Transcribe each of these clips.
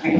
We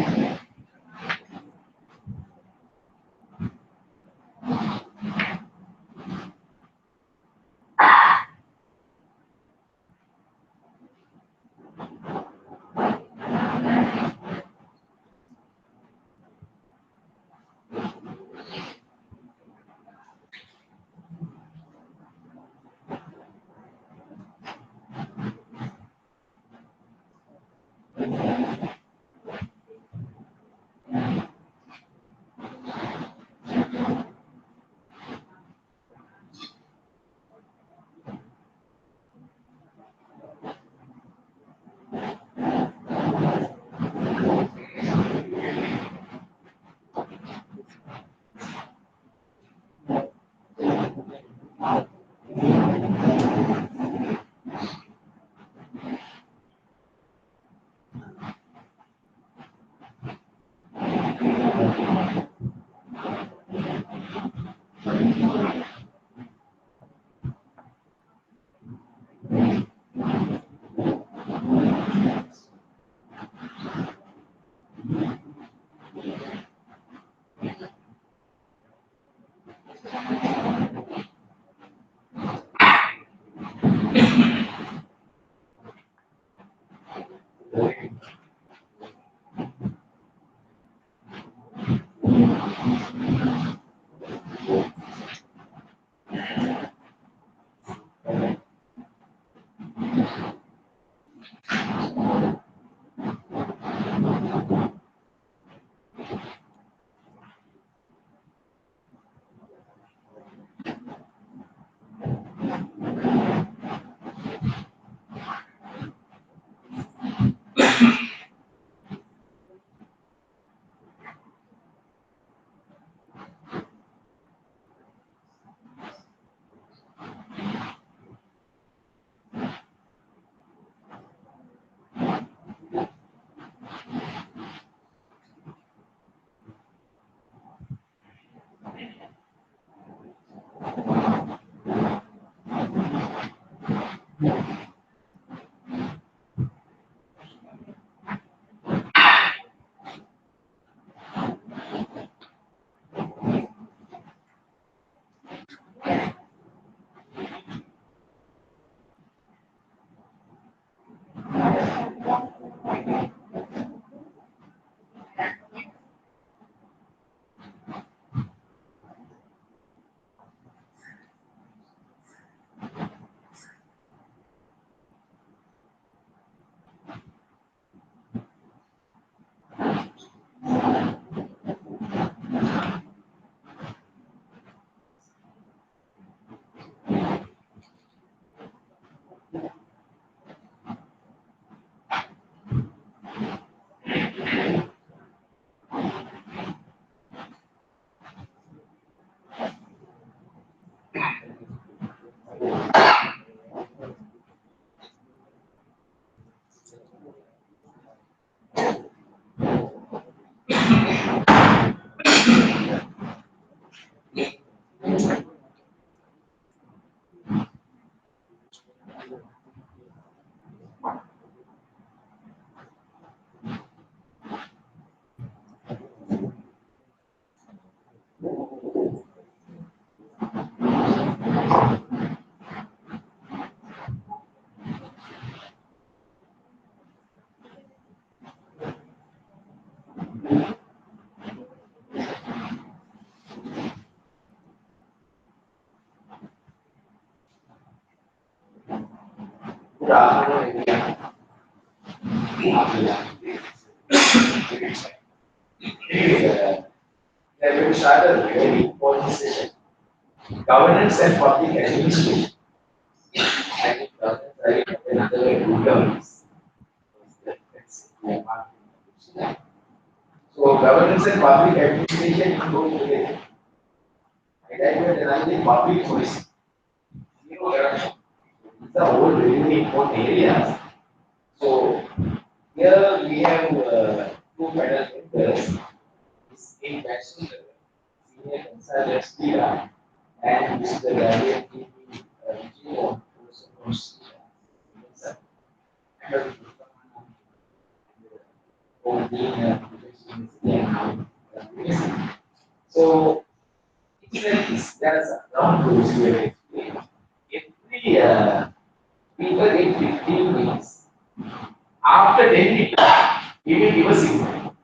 are going to start a very important session. Governance and public administration. I think governance is another way to governance. So governance and public administration go together. And that way, another public policy. These are all really important areas. So here we have two panel members. This A Jackson, senior consultant leader, and Mr. Daniel Gino, also from Sierra. And being So it's like this. There's a ground rules here. Every people get 15 minutes. After 10 minutes, we will give a signal.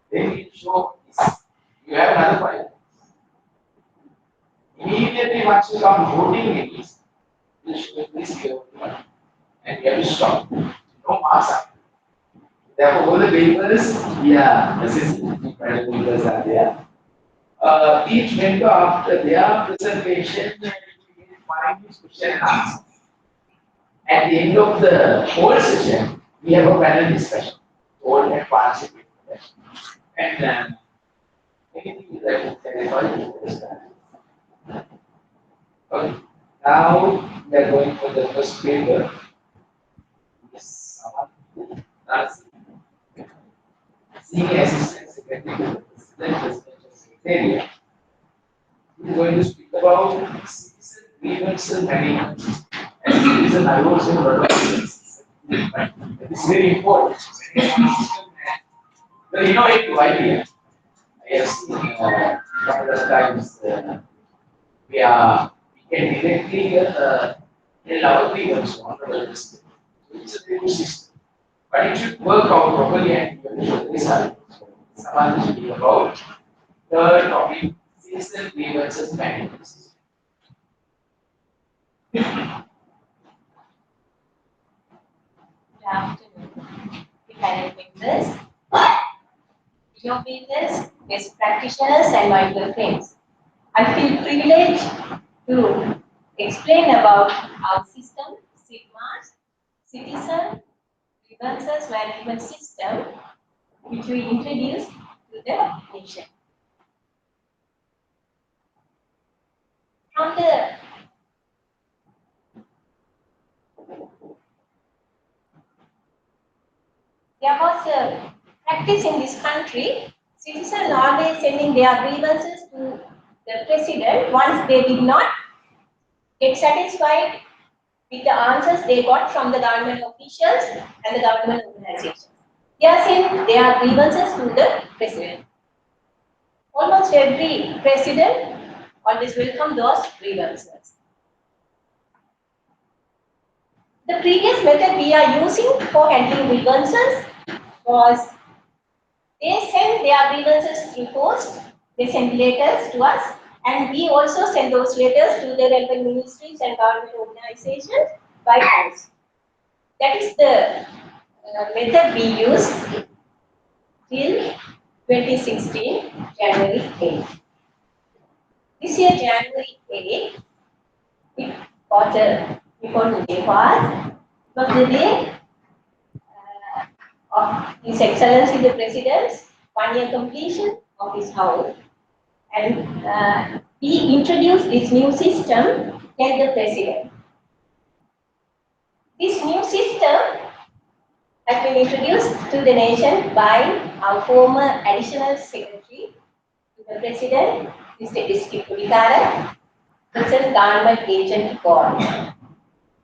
Then we show this. You have another file. Immediately once you come voting minutes, you show this here and you have to stop. No marks are. Therefore, all the papers, yeah, assistant papers are there. Each member after their presentation will get 5 minutes question and answer. At the end of the whole session, we have a panel discussion. All can participate in that. And anything that you clarify, you understand. Okay. Now we are going for the first paper. Yes, that's Senior Assistant Secretary to the Presidential Secretariat. We are going to speak about citizen grievances management. As a citizen, I also know it's very important. The innovative idea. I have seen couple of times we can directly tell our grievance on the list. It's a very good system. But it should work out properly and you should show result. Someone should be about third topic, citizen grievances management system. Good afternoon, panel members, innovators, best practitioners, and my dear friends. I feel privileged to explain about our system, SIGMA's Citizen Grievances Management System, which we introduced to the nation. From the There was a practice in this country. Citizens always sending their grievances to the president once they did not get satisfied with the answers they got from the government officials and the government organizations. They are sending their grievances to the president. Almost every president always welcome those grievances. The previous method we are using for handling grievances was they send their grievances through post, they send letters to us, and we also send those letters to the relevant ministries and government organizations by post. That is the method we used till 2016, January 8. This year, January 8, it got a important day for us. It was the day of His Excellency the President's 1-year completion of his house. And he introduced this new system, Tell the President. This new system has been introduced to the nation by our former Additional Secretary to the President, Mr. S.K. Pudikara, present Government Agent Board.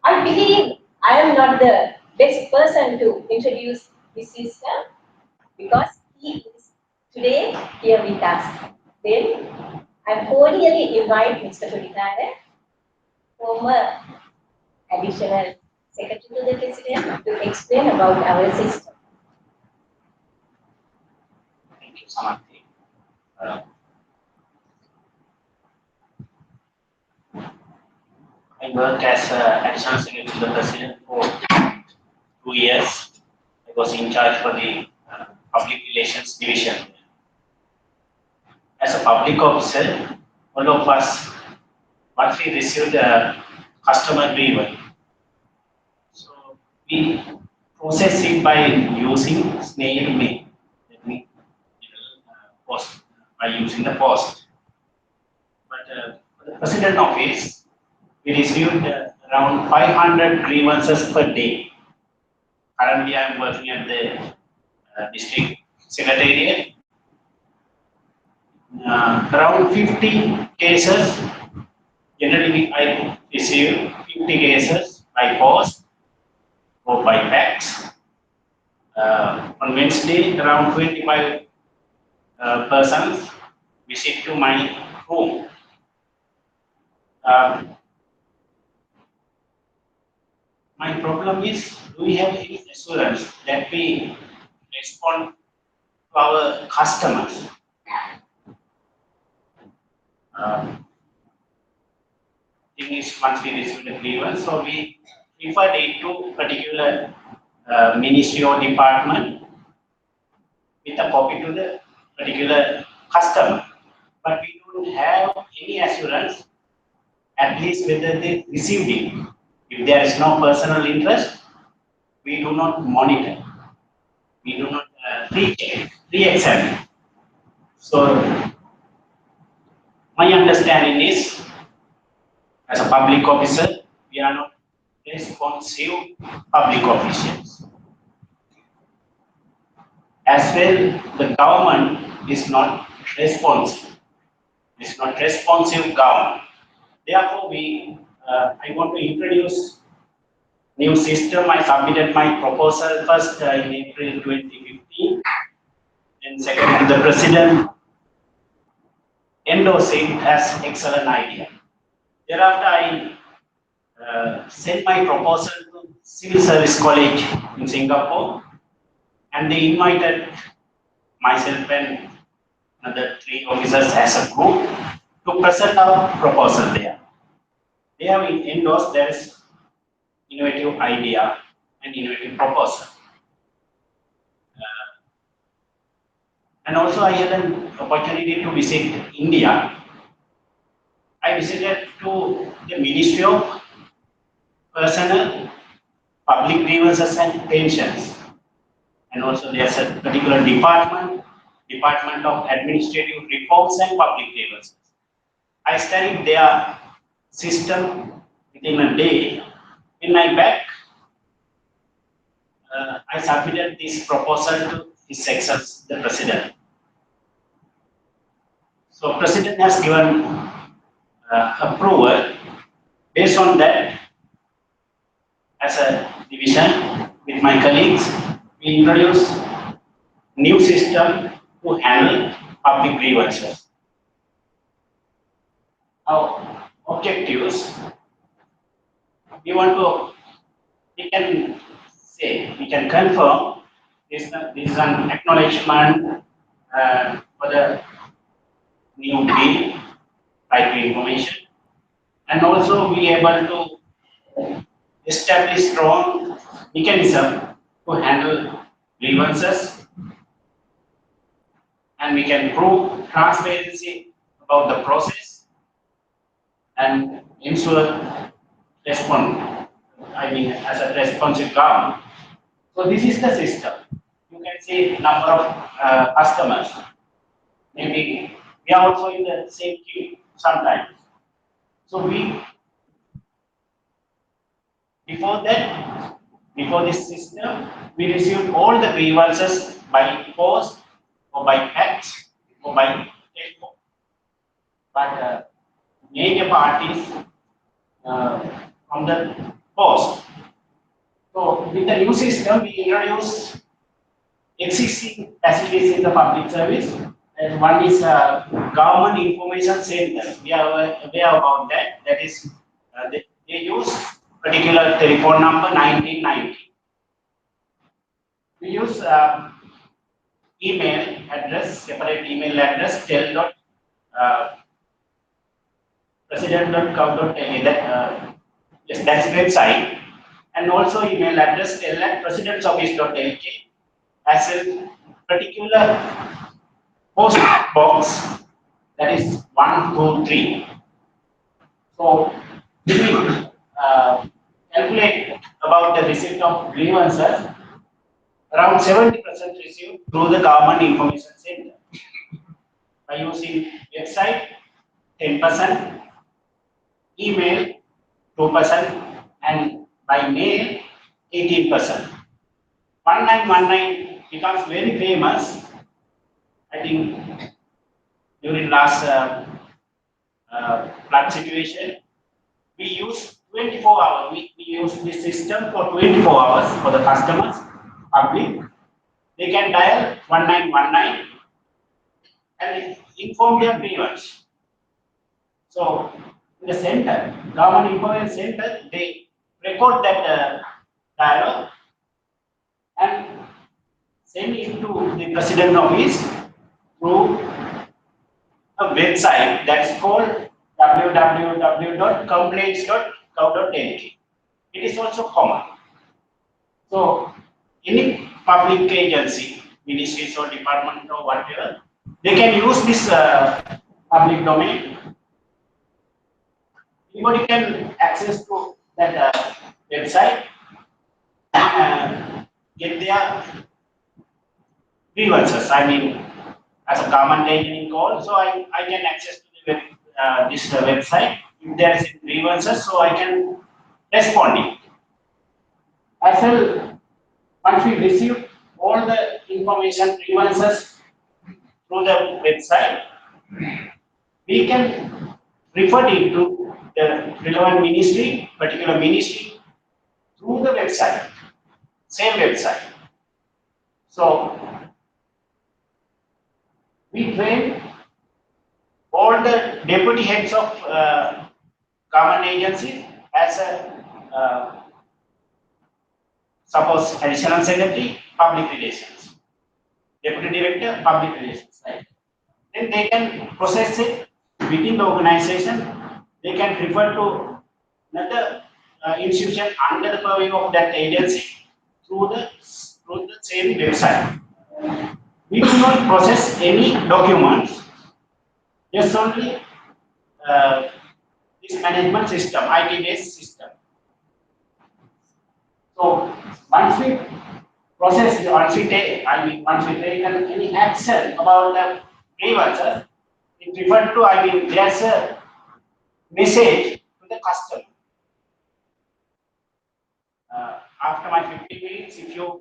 I believe I am not the best person to introduce this system because he is today here with us. Then I cordially invite Mr. Pudikara, former Additional Secretary to the President, to explain about our system. Thank you, Samanthi. I worked as Additional Secretary to the President for 2 years. I was in charge for the Public Relations Division. As a public officer, all of us, once we received a customer grievance, so we process it by using snail mail. That means post by using the post. But for the President Office, we received around 500 grievances per day. Currently, I am working at the district secretariat. Around 50 cases, generally I receive 50 cases by post or by fax. On Wednesday, around 25 persons visit to my home. Um, my problem is, do we have any assurance that we respond to our customers? Thing is, once we receive the grievance, so we refer it to particular ministry or department with a copy to the particular customer. But we don't have any assurance, at least whether they received it. If there is no personal interest, we do not monitor. We do not re-check, re-examine. So my understanding is, as a public officer, we are not responsive public officials. As well, the government is not responsive. It's not responsive government. Therefore, I want to introduce new system. I submitted my proposal first in April 2015. Then second, the president endorsed it as excellent idea. Thereafter, I sent my proposal to Civil Service College in Singapore, and they invited myself and another 3 officers as a group to present our proposal there. They have endorsed their innovative idea and innovative proposal. And also I had an opportunity to visit India. I visited to the Ministry of Personnel, Public Grievances and Pensions. And also there's a particular Department of Administrative Reforms and Public Grievances. I studied their system within a day. In my back, I submitted this proposal to His Excellency the President. So President has given approval. Based on that, as a division with my colleagues, we introduce new system to handle public grievances. Our objectives, we can confirm this is an acknowledgement for the new bill, right to information, and also be able to establish strong mechanism to handle grievances, and we can prove transparency about the process and ensure as a responsive government. So this is the system. You can see number of customers. Maybe we are also in the same queue sometimes. So before this system, we received all the grievances by post or by fax or by telephone. But major parties from the post. So with the new system, we introduce existing facilities in the public service. And one is government information center. We are aware about that. That is, they use particular telephone number 1990. We use email address, separate email address, president.gov.lk. That's website, and also email address tel@presidentsoffice.lk as a particular post box, that is 123. So if we calculate about the receipt of grievances, around 70% received through the government information center. By using website, 10%, email, 2%, and by mail, 18%. 1919 becomes very famous. I think during last flood situation, we use 24 hours. We use this system for 24 hours for the customers, public. They can dial 1919 and inform their grievance. So in the center, government information center, they record that dialogue and send it to the president office through a website that's called www.complaints.gov.lk. It is also common. So any public agency, ministries or department or whatever, they can use this public domain. Anybody can access to that website and get their grievances. I mean, as a government agent call, so I can access to the this website. If there is grievances, so I can respond it. As well, once we receive all the information grievances through the website, we can refer it to the relevant ministry, particular ministry, through the website, same website. So we train all the deputy heads of government agencies as a suppose additional secretary, public relations, deputy director, public relations, right? Then they can process it within the organization. They can refer to another institution under the purview of that agency through the same website. We do not process any documents, just only this management system, IT-based system. So once we process, once we take any action about the grievances, it refers to, there's a message to the customer. After my 15 minutes, if you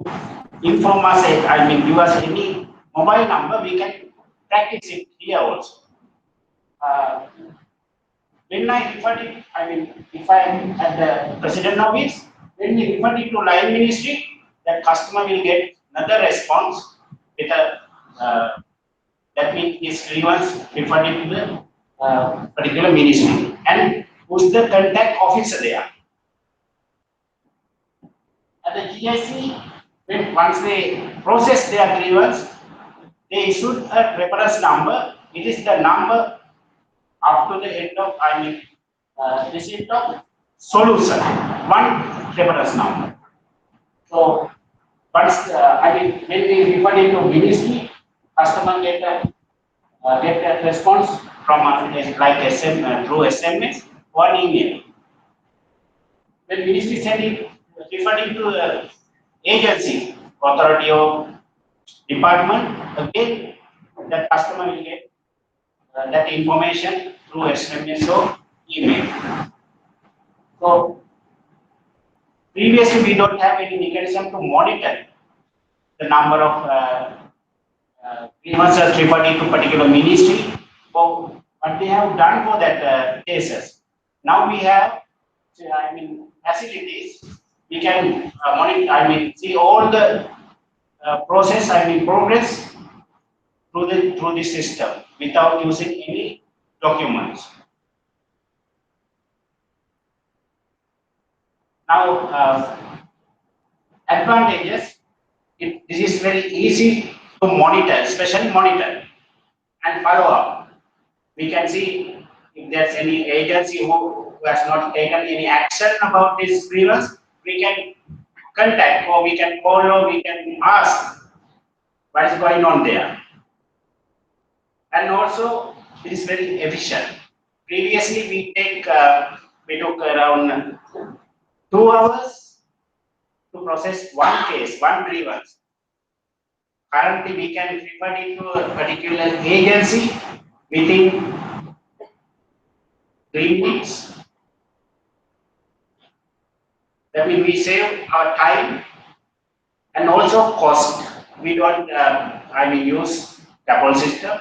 inform us, give us any mobile number, we can practice it here also. When I refer it, if I am at the president office, when we refer it to line ministry, that customer will get another response with a that means his grievance referred to the particular ministry and who's the contact officer there. At the GIC, once they process their grievance, they issued a reference number. It is the number up to the end of, receipt of solution, one reference number. So once, when we refer it to ministry, customer get a response from like through SMS or email. When ministry send it, referring to agency, authority or department, again the customer will get that information through SMS or email. So previously we don't have any mechanism to monitor the number of grievances referring to particular ministry. So what they have done for that cases. Now we have, facilities. We can monitor. See all the process. Progress through the system without using any documents. Now, advantages. This is very easy to monitor, especially monitor and follow up. We can see if there's any agency who has not taken any action about this grievance, we can contact or we can call or we can ask what is going on there. And also, it is very efficient. Previously, we took around 2 hours to process one case, one grievance. Currently, we can refer it to a particular agency within 3 minutes. That means we save our time and also cost. We don't, use double system.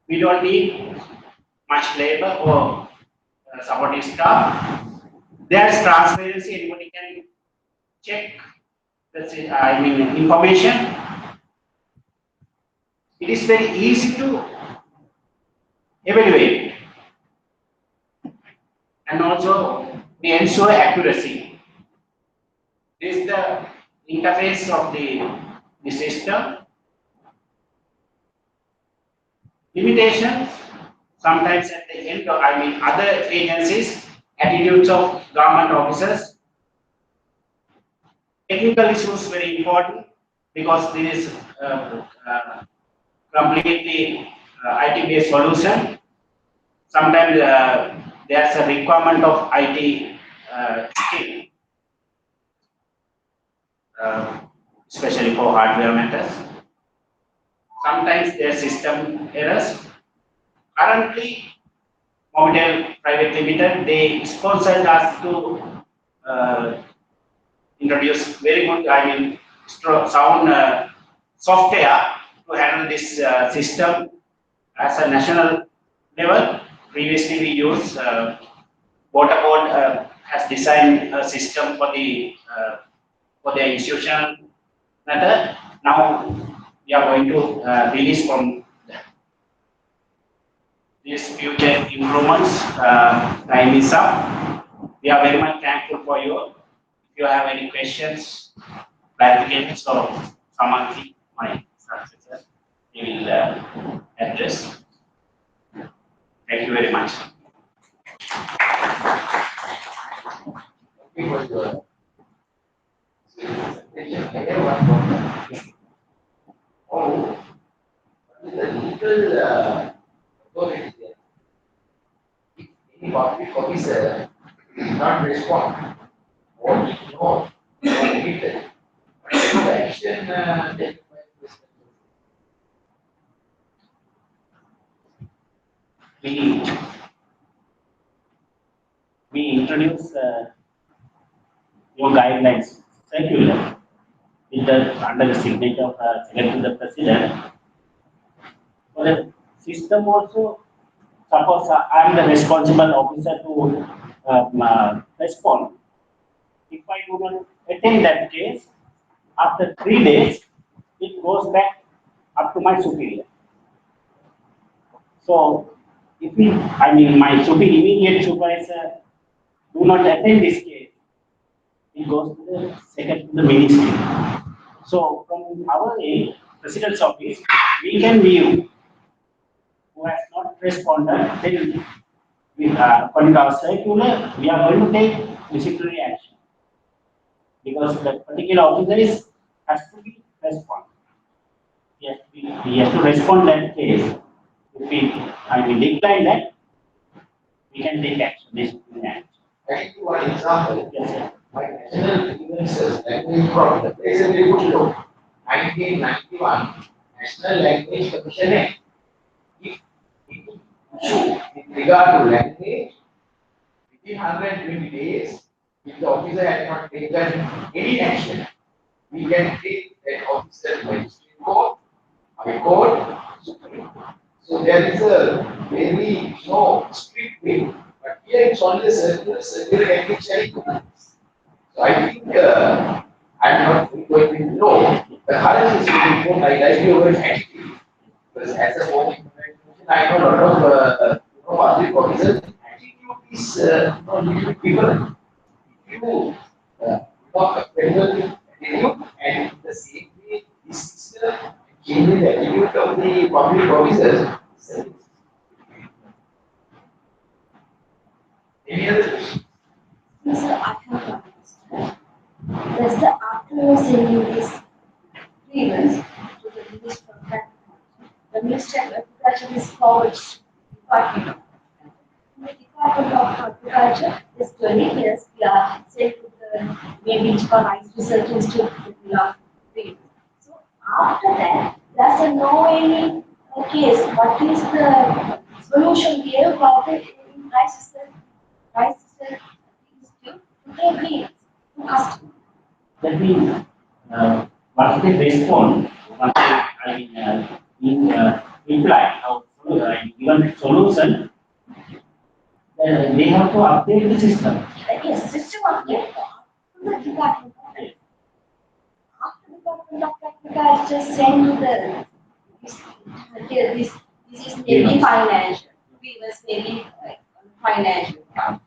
We don't need much labor or supporting staff. There's transparency. Anybody can check. Information. it is very easy to evaluate, and also we ensure accuracy. This is the interface of the system. Limitations, sometimes at the end of, other agencies, attitudes of government officers. Technical issues very important because this is completely IT-based solution. Sometimes there's a requirement of IT skill, especially for hardware matters. Sometimes there are system errors. Currently, Mobitel Private Limited, they sponsored us to introduce very good, sound software to handle this system as a national level. Previously, we used Waterboard has designed a system for the institutional matter. Now we are going to release from these future improvements. Time is up. We are very much thankful for you. If you have any questions, clarifications, or Samanthi, my successor, he will address. Thank you very much. Oh, the legal authority there. If any public officer not respond, or ignore, or omit, the action taken by the We introduce your guidelines circular with under the signature of Secretary the President. For the system also, suppose I am the responsible officer to respond. If I do not attend that case, after 3 days, it goes back up to my superior. So, if my immediate supervisor do not attend this case, it goes to the ministry. So, from our end, President's office, we can view who has not responded, then according to our circular, we are going to take disciplinary action because the particular officer has to be respond. He has to respond that case. If we decline that, we can take action, disciplinary action. I give you one example. Yes, sir. My national grievances language problem. There is a very good law. 1991 National Language Commission Act. If any issue with regard to language, within 120 days, if the officer has not taken any action, we can take that officer to magistrate court, high court, Supreme Court. So there is a very strict way. But here it's only a circular ethics challenge. So I think I'm not going to know the current Supreme Court. I like your word attitude because as a former information, I know a lot of public officers. Attitude is little bit different. If you talk a credible attitude, and in the same way, this system changing the attitude of the public officers. Any other question? Yes, sir, I have one question. Does the after sending this grievance to the Minister of Agriculture, the Minister of Agriculture is forwarded to the Department of Agriculture. In the Department of Agriculture, this 20 years we are sent to the maybe for Rice Research Institute we are doing. So after that, does there no any case? What is the solution here for the Rice Research Institute to their grievance to customer? That means once they respond, once they reply or given solution, then they have to update the system. Yes, system update to the Department of Agriculture. After Department of Agriculture send to the But here this is maybe financial. We was maybe like financial part.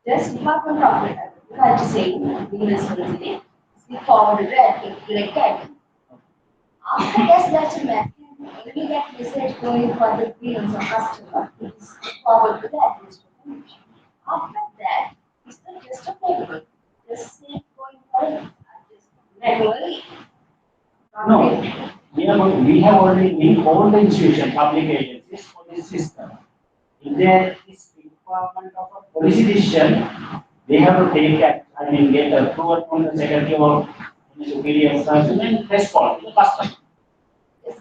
Just Department of Agriculture saying university we forwarded like that. After that's a matter. Only that research going for the billions of customers is forward to the administration. After that, it's not just a paper. Just say going for it. Just manually. No, we have already in all the institutions, public agencies for this system. If there is requirement of a policy decision, they have to take act, I mean, get approval from the secretary or the superior person and respond to the customer. It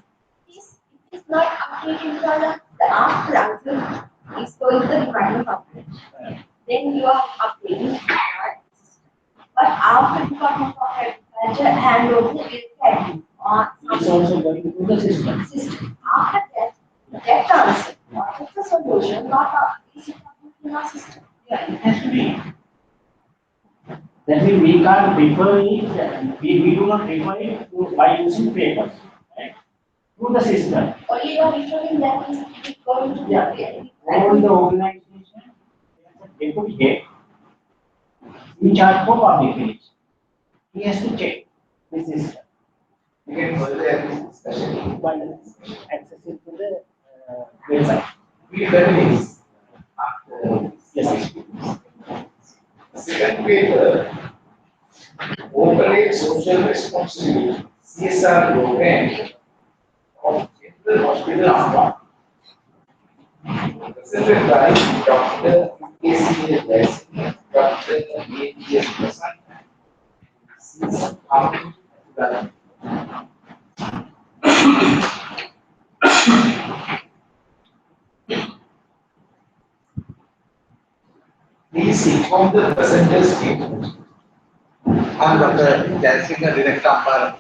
is not updating the after until it's going to the Department of Agriculture. Then you are updating that system. But after Department of Agriculture hand over the academy or It's also going to the system. After that, that answer, what is the solution, not a is it in our system. Yeah, it has to be. That means we can't refer it, we do not refer it to, by using papers, right? To the system. Only you are referring that is going to Yeah. All the organizations, there's a deputy head in charge for public relations. He has to check the system. We can further have this discussion. By access it to the website. We feminists after Yes. second paper operate social responsibility CSR program of General Hospital Amba. Presented by Dr. KCA Blessing, Dr. A.T.S. Prasad, CSR Development. Please inform the presenter's statement. I'm Dr. Jayasingh, Director of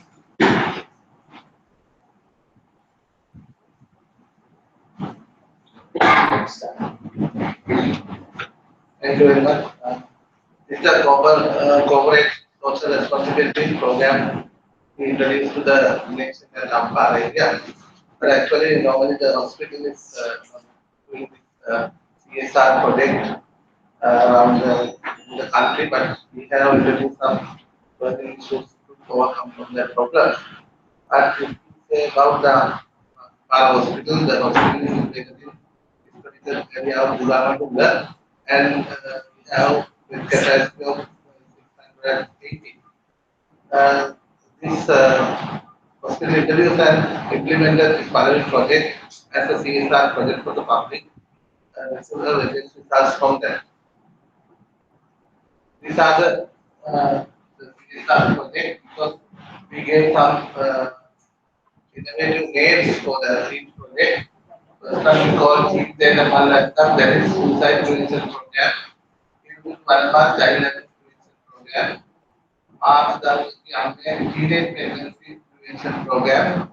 Thank you very much. This is a corporate social responsibility program we introduced to the nation and Ampara area. But actually, normally the hospital is doing this CSR project around the country, but we have introduced some burning issues to overcome from that problem. And if you say about our hospital, the hospital is located in this particular area of Bulanganuggar, and we have with capacity of 680. This hospital introduced and implemented this pilot project as a CSR project for the public. Several agencies are from there. These are the CSR project because we gave some innovative names for the each project. First one we call Keep Them Malattam, that is suicide prevention program. One part child abuse prevention program. March the teenage pregnancy prevention program.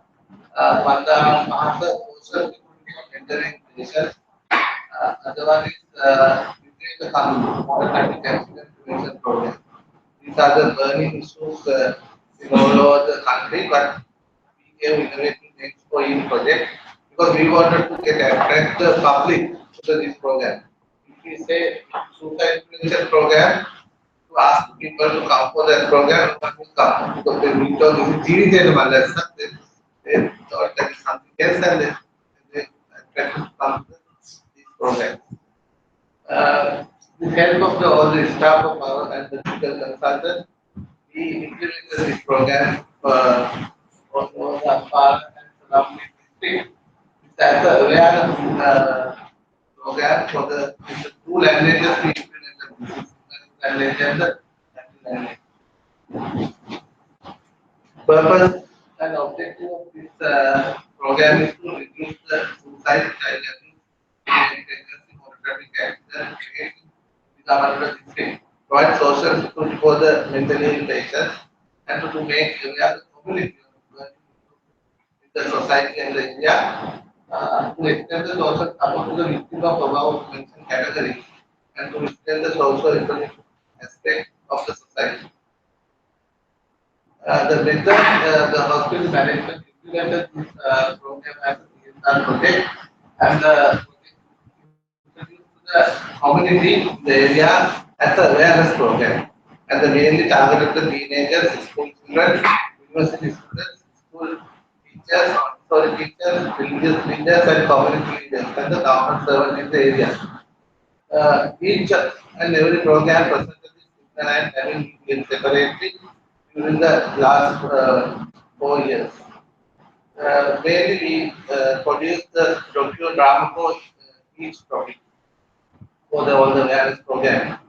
One Mahasa social security of entering nations. Other one is Retain the Automatic accident prevention program. These are the burning issues in all over the country, but we gave innovative names for each project because we wanted to attract the public to this program. If we say suicide prevention program, to ask people to come for that program, no one will come because they will talk this is they thought that is something else and they attracted to come to this program. With help of all the staff of our and the medical consultant, we implemented this program for all the Ampara and surrounding district. It's as a awareness program for the two languages we implemented. This is language and the Latin language. Purpose and objective of this program is to reduce the suicide, child abuse, and pregnancy, mortality, accident rate with our district, provide social support for the mentally ill patients, and to make aware the community with the society and the area, to extend the social support to the victims of above mentioned categories, and to extend the social economic aspect of the society. The method the hospital management implemented this program as a CSR project, and the project introduced to the community in the area as a awareness program. And the mainly targeted the teenagers, school children, university students, school teachers, Montessori teachers, religious leaders, and community leaders, and the government servants in the area. Each and every program presented this signal and having been separately during the last 4 years. Mainly we produced the document drama for each topic for the all the awareness program.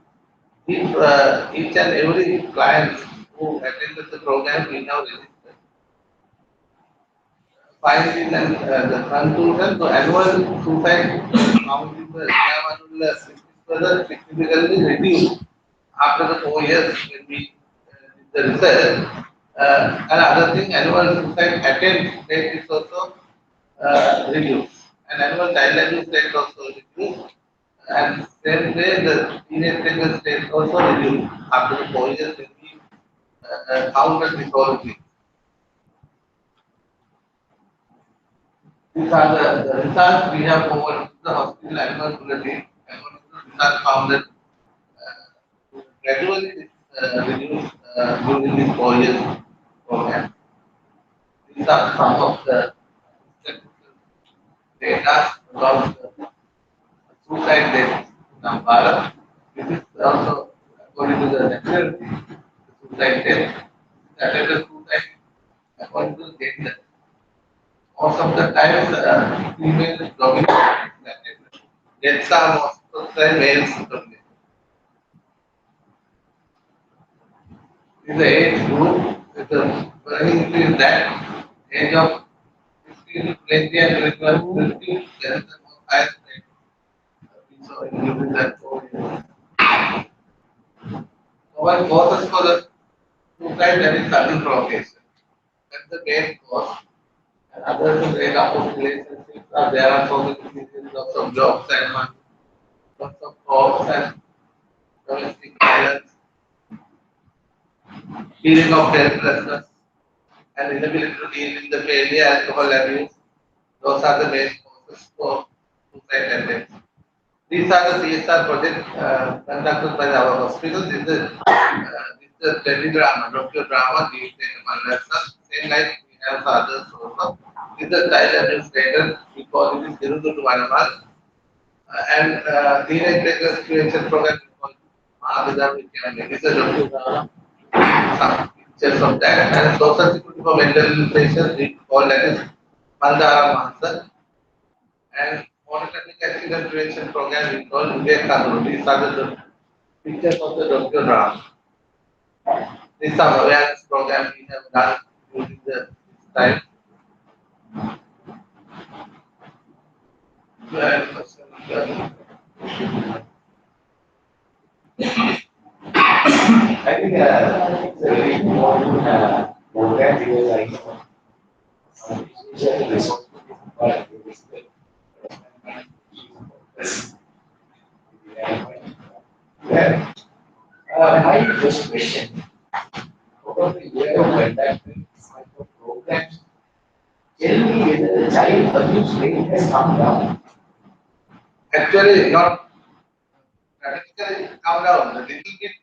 Each and every client who attended the program we now registered. Finally, then the conclusion, the annual suicide count in the Yamanula further significantly reduced after the 4 years when we did the research. Another thing, annual suicide attempt rate is also reduced, and annual child abuse rate also reduced, and same way the teenage pregnancy rate also reduced after the 4 years when we counted this whole thing. These are the results we have over the hospital animal bulletin. Animal results found that gradually reduced during this 4 years program. These are some of the data about the suicide rate in Bharat. This is also according to the nationality, the suicide rate. Attended suicide according to the gender. Most of the times, female dominant. Deaths are most of the time males dominant. In the age group, with the burning is that age of 15 to 20 and 21 to 50, there is the most highest rate. We saw in that 4 years. One causes for the suicide, that is sudden provocation. That's the main cause. And others in the of relationships are there are so many reasons, lots of jobs and money, lots of jobs and domestic violence, feeling of helplessness, and inability to deal with the failure, alcohol abuse. Those are the main causes for suicide attempts. These are the CSR projects conducted by our hospital. This is the teledrama, docudrama, the same like we have others also. This is the child abuse data, we call it is 0 to 1 month. And teenage pregnancy prevention program, we call Mahavida Vidyamani. This is a docudrama, some pictures of that. And social security for mental patients, we call that is Mandara Mahasa. And monitoring accident prevention program we call Vivek. These are the pictures of the doctor draft. These are awareness program we have done during the time. I think it's a very important program because I know some initial responsibility but it is the well, my first question, over the year of conducting this type of programs, tell me whether the child abuse rate has come down. Actually, not dramatically come down. A little bit,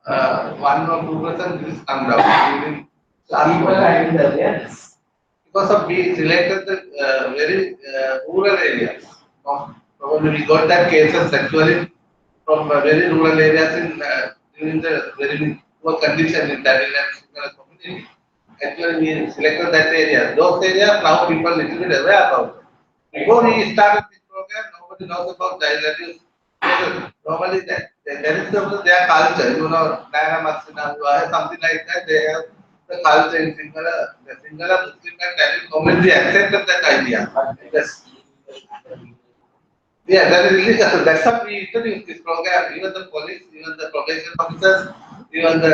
1 or 2% this come down during last People are in the awareness. because of we selected the very rural areas. Probably we got that cases actually from very rural areas during the very poor condition in Tamil and Sinhala community. Actually, we selected that area. Those areas now people little bit aware about it. Before we started this program, nobody knows about child abuse. Because normally that is their culture. You know, Diana Masina, something like that. They have the culture in Sinhala. The Sinhala Muslim and Tamil community accepted that idea. Yes. Yeah, that is illegal. That's how we introduced this program. Even the police, even the probation officers, even the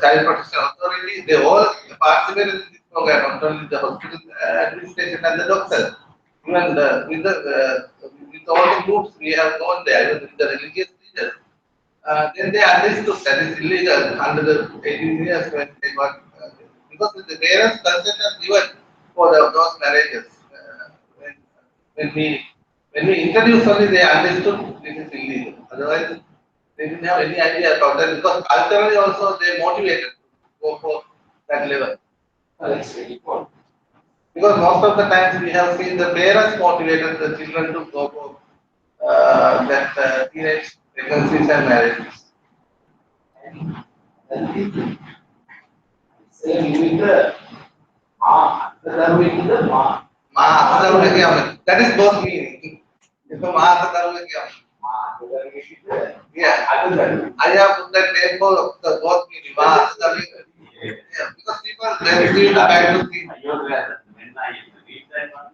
child protection authority, they all participated in this program, not only the hospital administration and the doctors. Even with all the groups we have gone there, even with the religious leaders. Then they understood that is illegal under the 18 years when they got, because the parents' consent are given for those marriages. When, when we when we introduced only, they understood this is illegal. Otherwise, they didn't have any idea about that because culturally also they motivated to go for that level. That's very important. Because most of the times we have seen the parents motivated the children to go for that teenage pregnancies and marriages. And the same with the the That is both meaning. Yeah, I have put that name for the both meaning. Yeah, because people then see the kind of thing. when I read that one,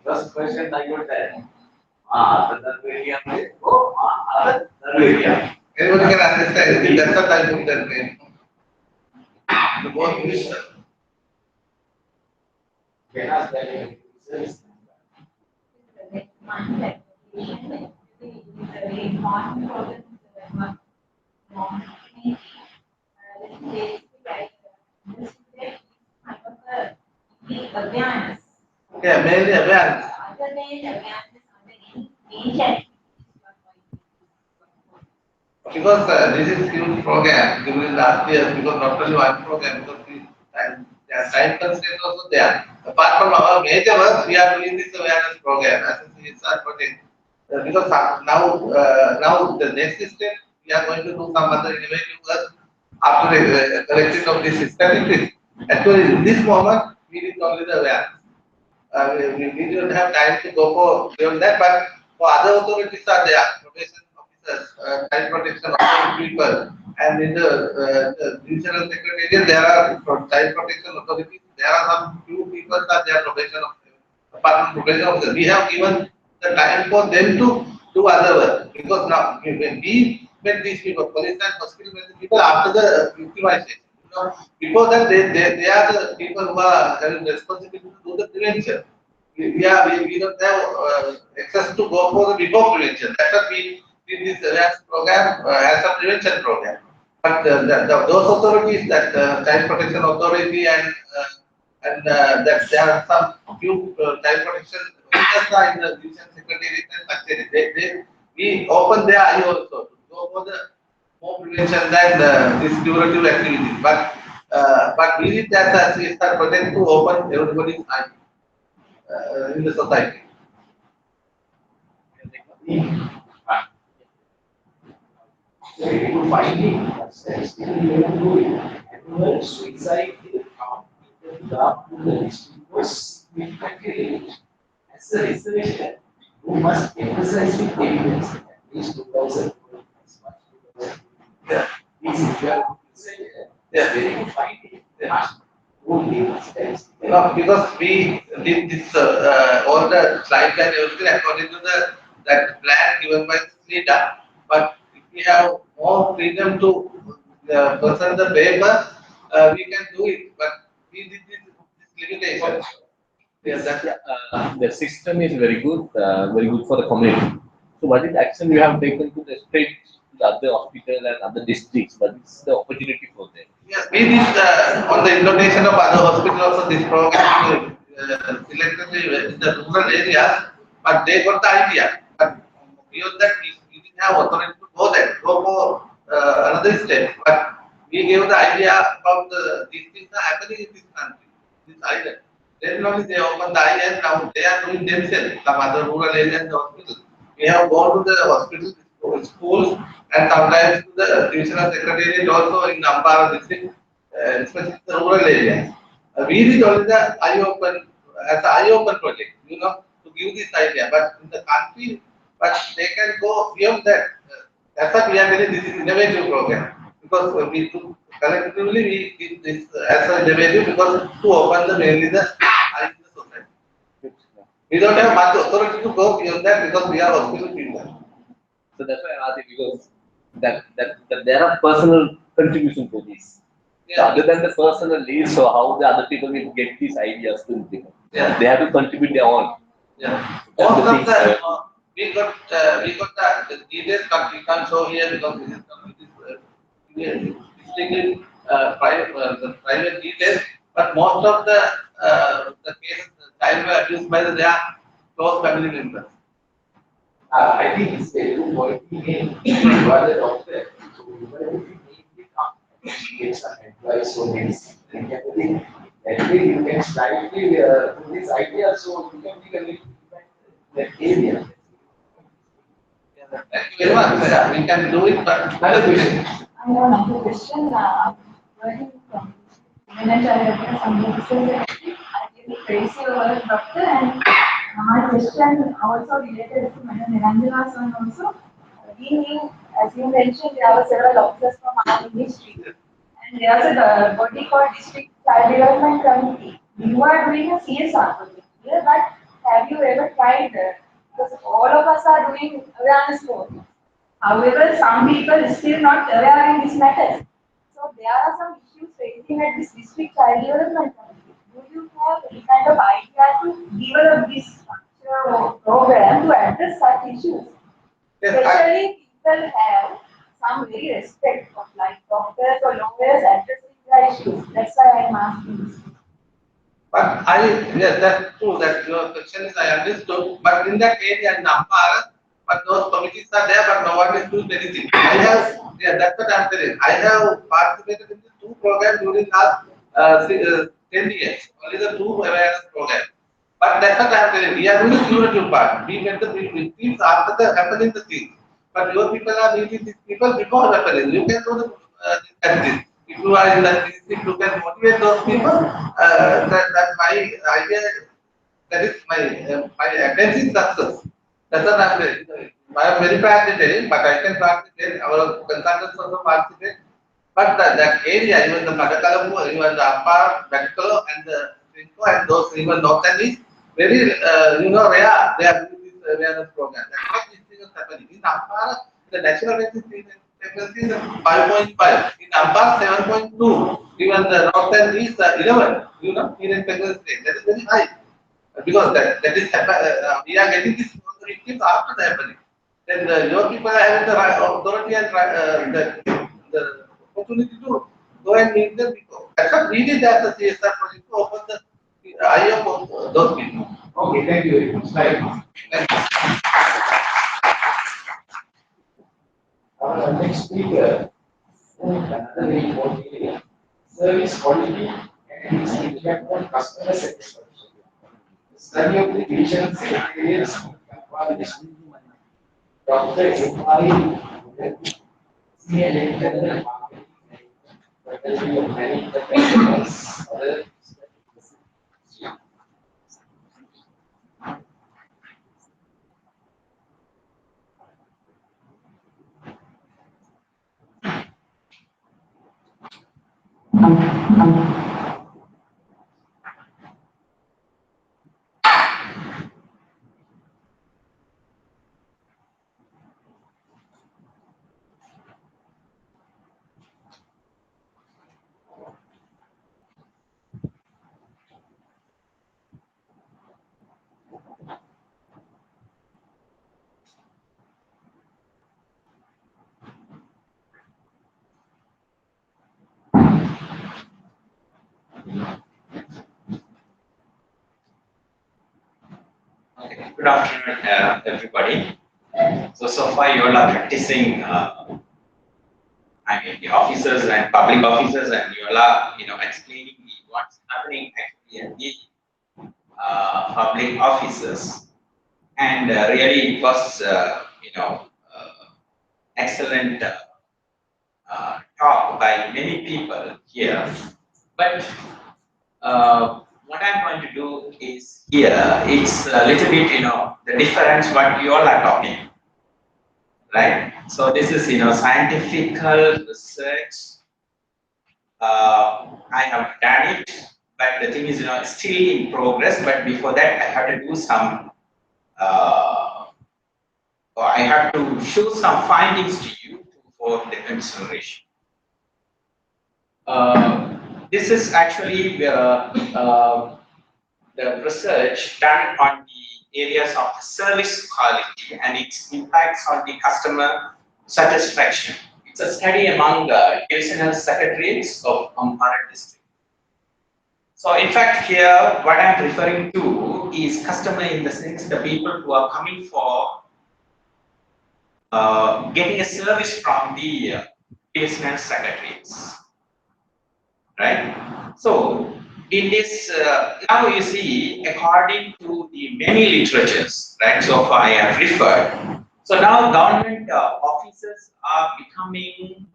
first question I got that. Everybody can understand. That's what I put that name. The both meaning. Yeah, mainly awareness. Because this is huge program during last year, because not only one program, because there are time constraints also there. Apart from our major work, we are doing this awareness program as a CSR project. Because now the next step, we are going to do some other innovative work after the collection of this statistics. Actually, in this moment, we need only the awareness. We don't have time to go for beyond that, but for other authorities are there, probation officers, child protection authority people, and in the regional secretariat there are child protection authorities. There are some few people are there probation officers, apart from probation officers. We have given the time for them to do other work because now when we met these people, police and hospital met the people after the victimization. Before that, they are the people who are having responsibility to do the prevention. We don't have access to go for the before prevention. That's why we did this awareness program as a prevention program. But those authorities, that Child Protection Authority and there are some few child protection officers are in the division secretariat and secretariat. We open their eye also to go for the more prevention than this curative activity. But we need that as a CSR project to open everybody's eye in the society. Very good finding. Annual suicide count in the draft to the district was significantly reduced. As a researcher, you must emphasize with evidence at least 2000 as much. Yeah. This is your researcher. Yeah. Very good finding. Because we did this all the slides and everything according to the that plan given by the leader. But if we have more freedom to present the paper, we can do it. But we did this limitation. Yes, the system is very good for the community. So, what is action you have taken to the state, to the other hospital and other districts? But it's the opportunity for them. Yes, we did on the implementation of other hospitals also this program selected in the rural areas, but they got the idea. But beyond that, we didn't have authority to go for another step. But we gave the idea about these things are happening in this country, this island. Then only they opened the eye and now they are doing themselves, some other rural areas and hospitals. We have gone to the hospitals, schools, and sometimes to the divisional secretariat also in Ampara district, especially the rural areas. We did only the eye-open, as an eye-open project, to give this idea. But in the country, but they can go beyond that. That's why we are getting this innovative program. Because we took collectively we did this as an innovative because to open the mainly the eyes in the society. We don't have much authority to go beyond that because we are hospital people. So that's why I asked you because that there are personal contribution to this. So Yeah. other than the personal needs, so how the other people will get these ideas to implement? Yeah. They have to contribute their own. Yeah. That's Most the of thing. the we got the details, but we can't show here because this is distinctly the private details. But most of the the cases, the child were abused by their close family members. I think it's very good working in you are the doctor. So even if you need it up, get some advice or medicine, and everything. That way you can slightly put this idea so you can be a little that area. Thank you very much. We can do it, but Another question. I have another question. Working from when I started some medicine, I really praise your work, doctor. And my question also related to Madam Nirangala's one also. We knew, as you mentioned, there are several officers from our ministry, and there is a body called District Child Development Committee. You are doing a CSR project here, but have you ever tried? Because all of us are doing awareness programs. However, some people are still not aware in these matters. So there are some issues facing at this district child development committee. Do you have any kind of idea to develop this structure or program to address such issues? yes, Especially people have some very respect of like doctors or lawyers addressing their issues. That's why I'm asking this. but yes, that's true. That your question is I understood. But in that area in Ampara, but those committees are there, but no one is doing anything. Yeah, that's what I'm telling. I have participated in the two programs during last 10 years. Only the two awareness programs. But that's what I'm telling. We are doing the curative part. We get the victims after the happening the thing. But your people are meeting these people before happening. You can do the this. If you are in that, if you can motivate those people, that my idea, that is my attempt is success. That's what I'm saying. I am very practical, but I can participate. Our consultants also participate. But that area, even the Madakalampu, even the Upper, Medical, and the Trinco, and those even Northern is very, rare. They are doing this awareness program. That's why this thing is happening. In Upper, the national pregnancy is 5.5. In Upper, 7.2. Even the Northern is 11. Teenage pregnancy rate. That is very high. Because that is we are getting this victims after the happening. Then your people are having the authority and the opportunity to go and meet them before. That's what we did as a CSR project to open the eye of those people. Okay, thank you very much. Thank you. Thank you. Our next speaker, another very important area, service quality and its impact on customer satisfaction. Study of the division secretariats Dr. M.I. Senior Lecturer in Marketing and Faculty of Management and other Okay, good afternoon, everybody. So far you all are practicing, the officers and public officers, and you all are, explaining what's happening actually at the public officers. And really, it was, excellent talk by many people here. But what I'm going to do is here, it's a little bit, the difference what you all are talking, right? So this is, scientific research. I have done it, but the thing is, still in progress. But before that, I have to do some, I have to show some findings to you for the consideration. This is actually the research done on the areas of the service quality and its impacts on the customer satisfaction. It's a study among divisional secretariats of Ampara district. So in fact here what I'm referring to is customer in the sense the people who are coming for getting a service from the divisional secretaries, right? So in this, now you see, according to the many literatures, right, so far I have referred, so now government officers are becoming,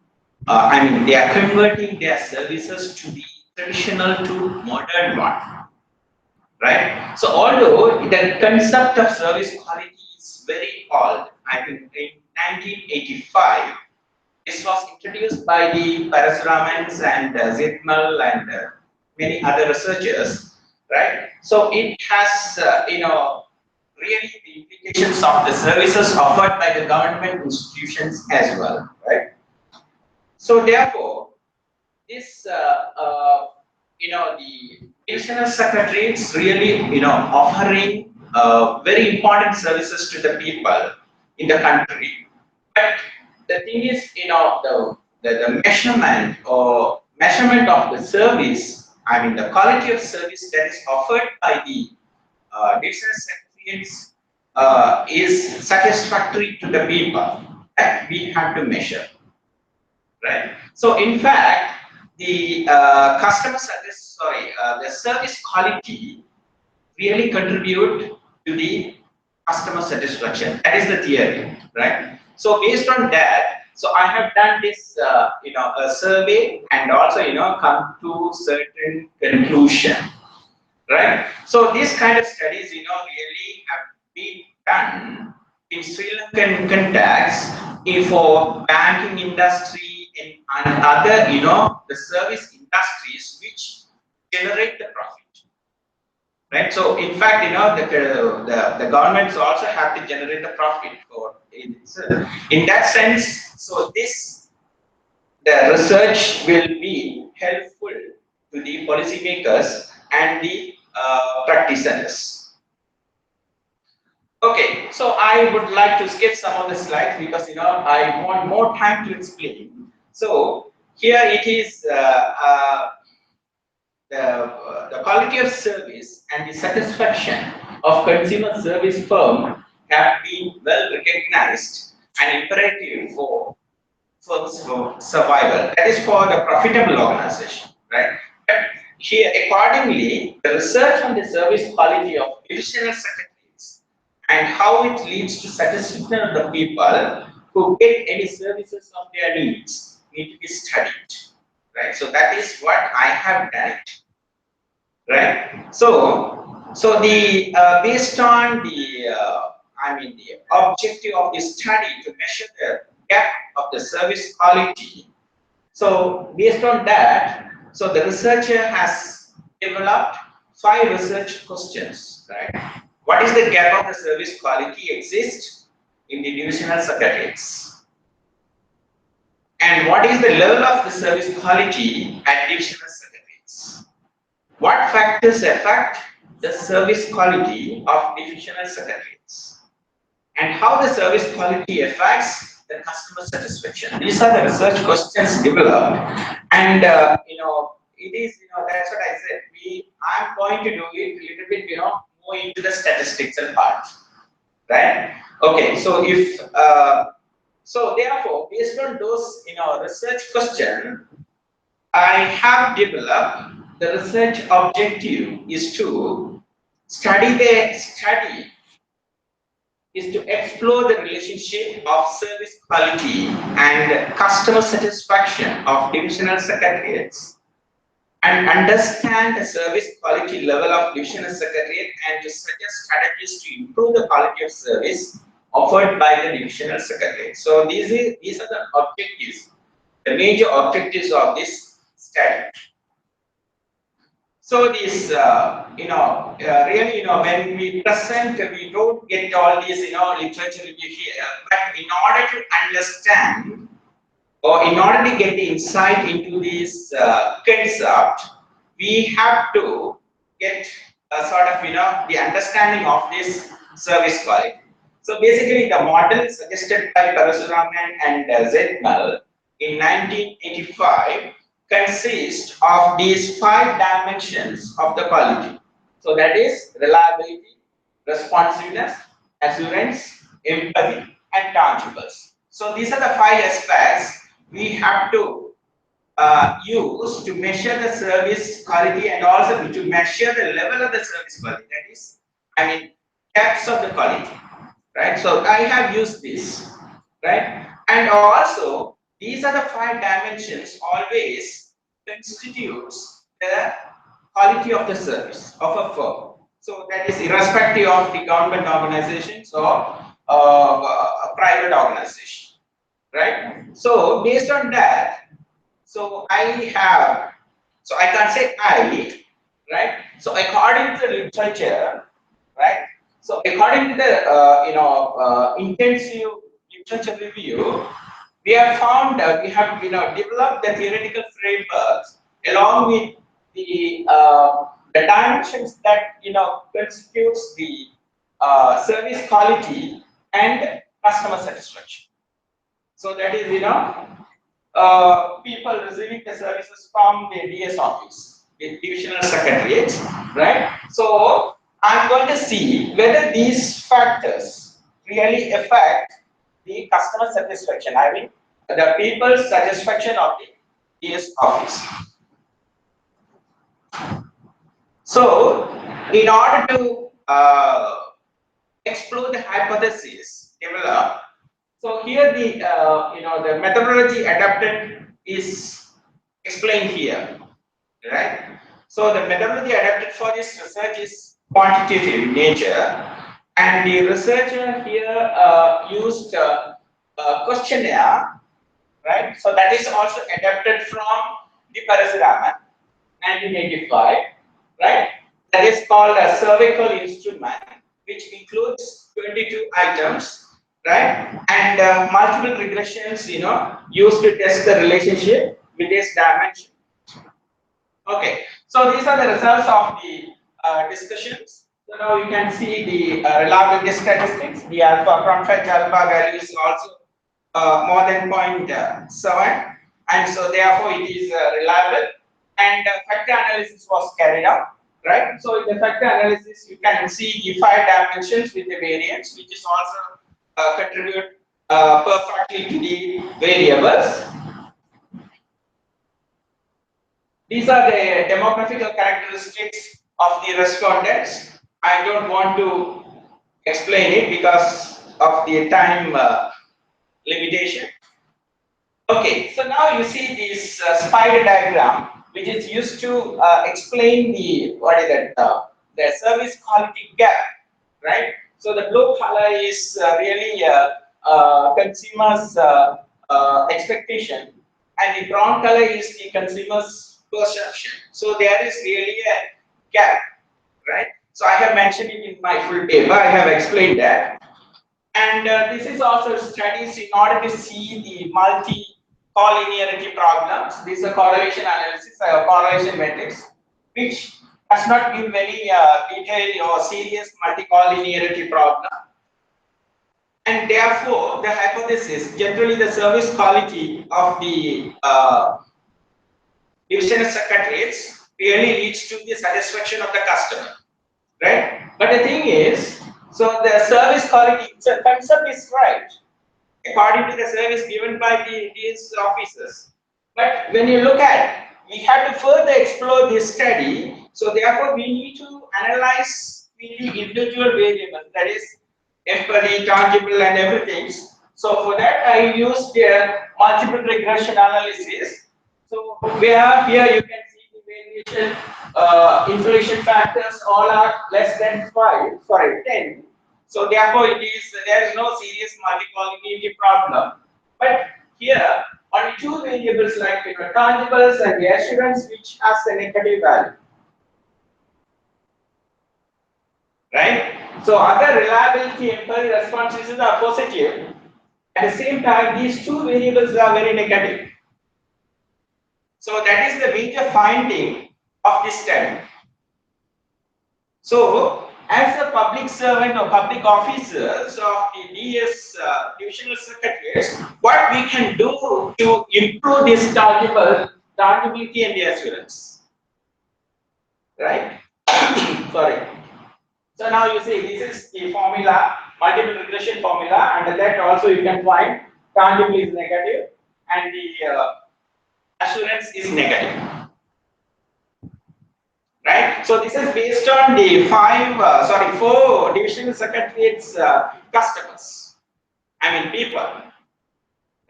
I mean, they are converting their services to the traditional to modern one, right? So although the concept of service quality is very old, I think in 1985, this was introduced by the Parasuramans and Zitmal and many other researchers, right? So it has, really the implications of the services offered by the government institutions as well, right? So therefore, this, the divisional secretaries really, offering very important services to the people in the country. But the thing is, the measurement or measurement of the service, I mean, the quality of service that is offered by the divisional secretaries is satisfactory to the people. That we have to measure, right? So in fact, the the service quality really contribute to the customer satisfaction. That is the theory, right? So based on that, so I have done this, a survey and also, come to certain conclusion, right? So these kind of studies, really have been done in Sri Lankan context for banking industry and other, the service industries which generate the profit. Right. So in fact, the governments also have to generate the profit for in that sense. So the research will be helpful to the policymakers and the practitioners. Okay, so I would like to skip some of the slides because I want more time to explain. So here it is. The quality of service and the satisfaction of consumer service firm have been well recognized and imperative for firms for survival. That is for the profitable organization, right? But here, accordingly, the research on the service quality of divisional secretaries and how it leads to satisfaction of the people who get any services of their needs need to be studied, right? So that is what I have done, right? So the based on the the objective of the study to measure the gap of the service quality. So based on that, so the researcher has developed 5 research questions, right? What is the gap of the service quality exists in the divisional secretaries? And what is the level of the service quality at divisional secretaries? What factors affect the service quality of divisional secretaries? And how the service quality affects the customer satisfaction? These are the research questions developed, and it is that's what I said. I'm going to do it a little bit more into the statistical part, right? Okay, so if so therefore based on those research question, I have developed the research objective is to study is to explore the relationship of service quality and customer satisfaction of divisional secretariats and understand the service quality level of divisional secretariat and to suggest strategies to improve the quality of service offered by the divisional secretariat. So these are the objectives, the major objectives of this study. So this, really, when we present, we don't get all these, literature review here. But in order to understand, or in order to get the insight into this concept, we have to get a sort of, the understanding of this service quality. So basically, the model suggested by Parasuraman and Zetmal in 1985 consists of these 5 dimensions of the quality. So that is reliability, responsiveness, assurance, empathy, and tangibles. So these are the 5 aspects we have to use to measure the service quality and also to measure the level of the service quality. That is, I mean, depths of the quality, right? So I have used this, right? And also, these are the 5 dimensions always constitutes the quality of the service of a firm. So that is irrespective of the government organizations or a private organization, right? So based on that, so I can't say right? So according to the literature, right? So according to the intensive literature review, we have found we have developed the theoretical frameworks along with the dimensions that constitutes the service quality and customer satisfaction. So that is people receiving the services from the DS office, the divisional secretariat, right? So I'm going to see whether these factors really affect the customer satisfaction. I mean, the people's satisfaction of the DS office. So, in order to explore the hypothesis developed, so here the the methodology adapted is explained here, right? So the methodology adapted for this research is quantitative in nature, and the researcher here used a questionnaire, right? So that is also adapted from the Parasuraman, 1985, right? That is called a cervical instrument, which includes 22 items, right? And multiple regressions, used to test the relationship with this dimension. Okay, so these are the results of the discussions. So now you can see the reliability statistics. The alpha confidence alpha value is also more than 0.7, and so therefore it is reliable. And factor analysis was carried out, right? So in the factor analysis, you can see the 5 dimensions with the variance, which is also contribute perfectly to the variables. These are the demographical characteristics of the respondents. I don't want to explain it because of the time limitation. Okay, so now you see this spider diagram, which is used to explain the the service quality gap, right? So the blue color is really consumers' expectation, and the brown color is the consumer's perception. So there is really a gap, right? So I have mentioned it in my full paper. I have explained that. And this is also studies in order to see the multi-collinearity problems. This is a correlation analysis, correlation matrix, which does not give very detailed or serious multi-collinearity problem. And therefore, the hypothesis, generally the service quality of the divisional secretariats really leads to the satisfaction of the customer, right? But the thing is, so the service quality, so concept is right, according to the service given by these officers. But when you look at, we have to further explore this study. So therefore, we need to analyze the individual variables, that is empathy, tangible, and everything. So for that, I used multiple regression analysis. So where here you can see the variation, inflation factors all are less than 10. So therefore, there is no serious multi-collinearity problem. But here, only 2 variables like tangibles and the assurance, which has a negative value, right? So other reliability, empathy, responses are positive. At the same time, these 2 variables are very negative. So that is the major finding of this study. So, as a public servant or public officers of the DS divisional secretaries, what we can do to improve this tangible tangibility and the assurance. Right? Sorry. So now you see this is the formula, multiple regression formula, and that also you can find tangible is negative and the assurance is negative. Right? So this is based on the four divisional secretariats customers. I mean people.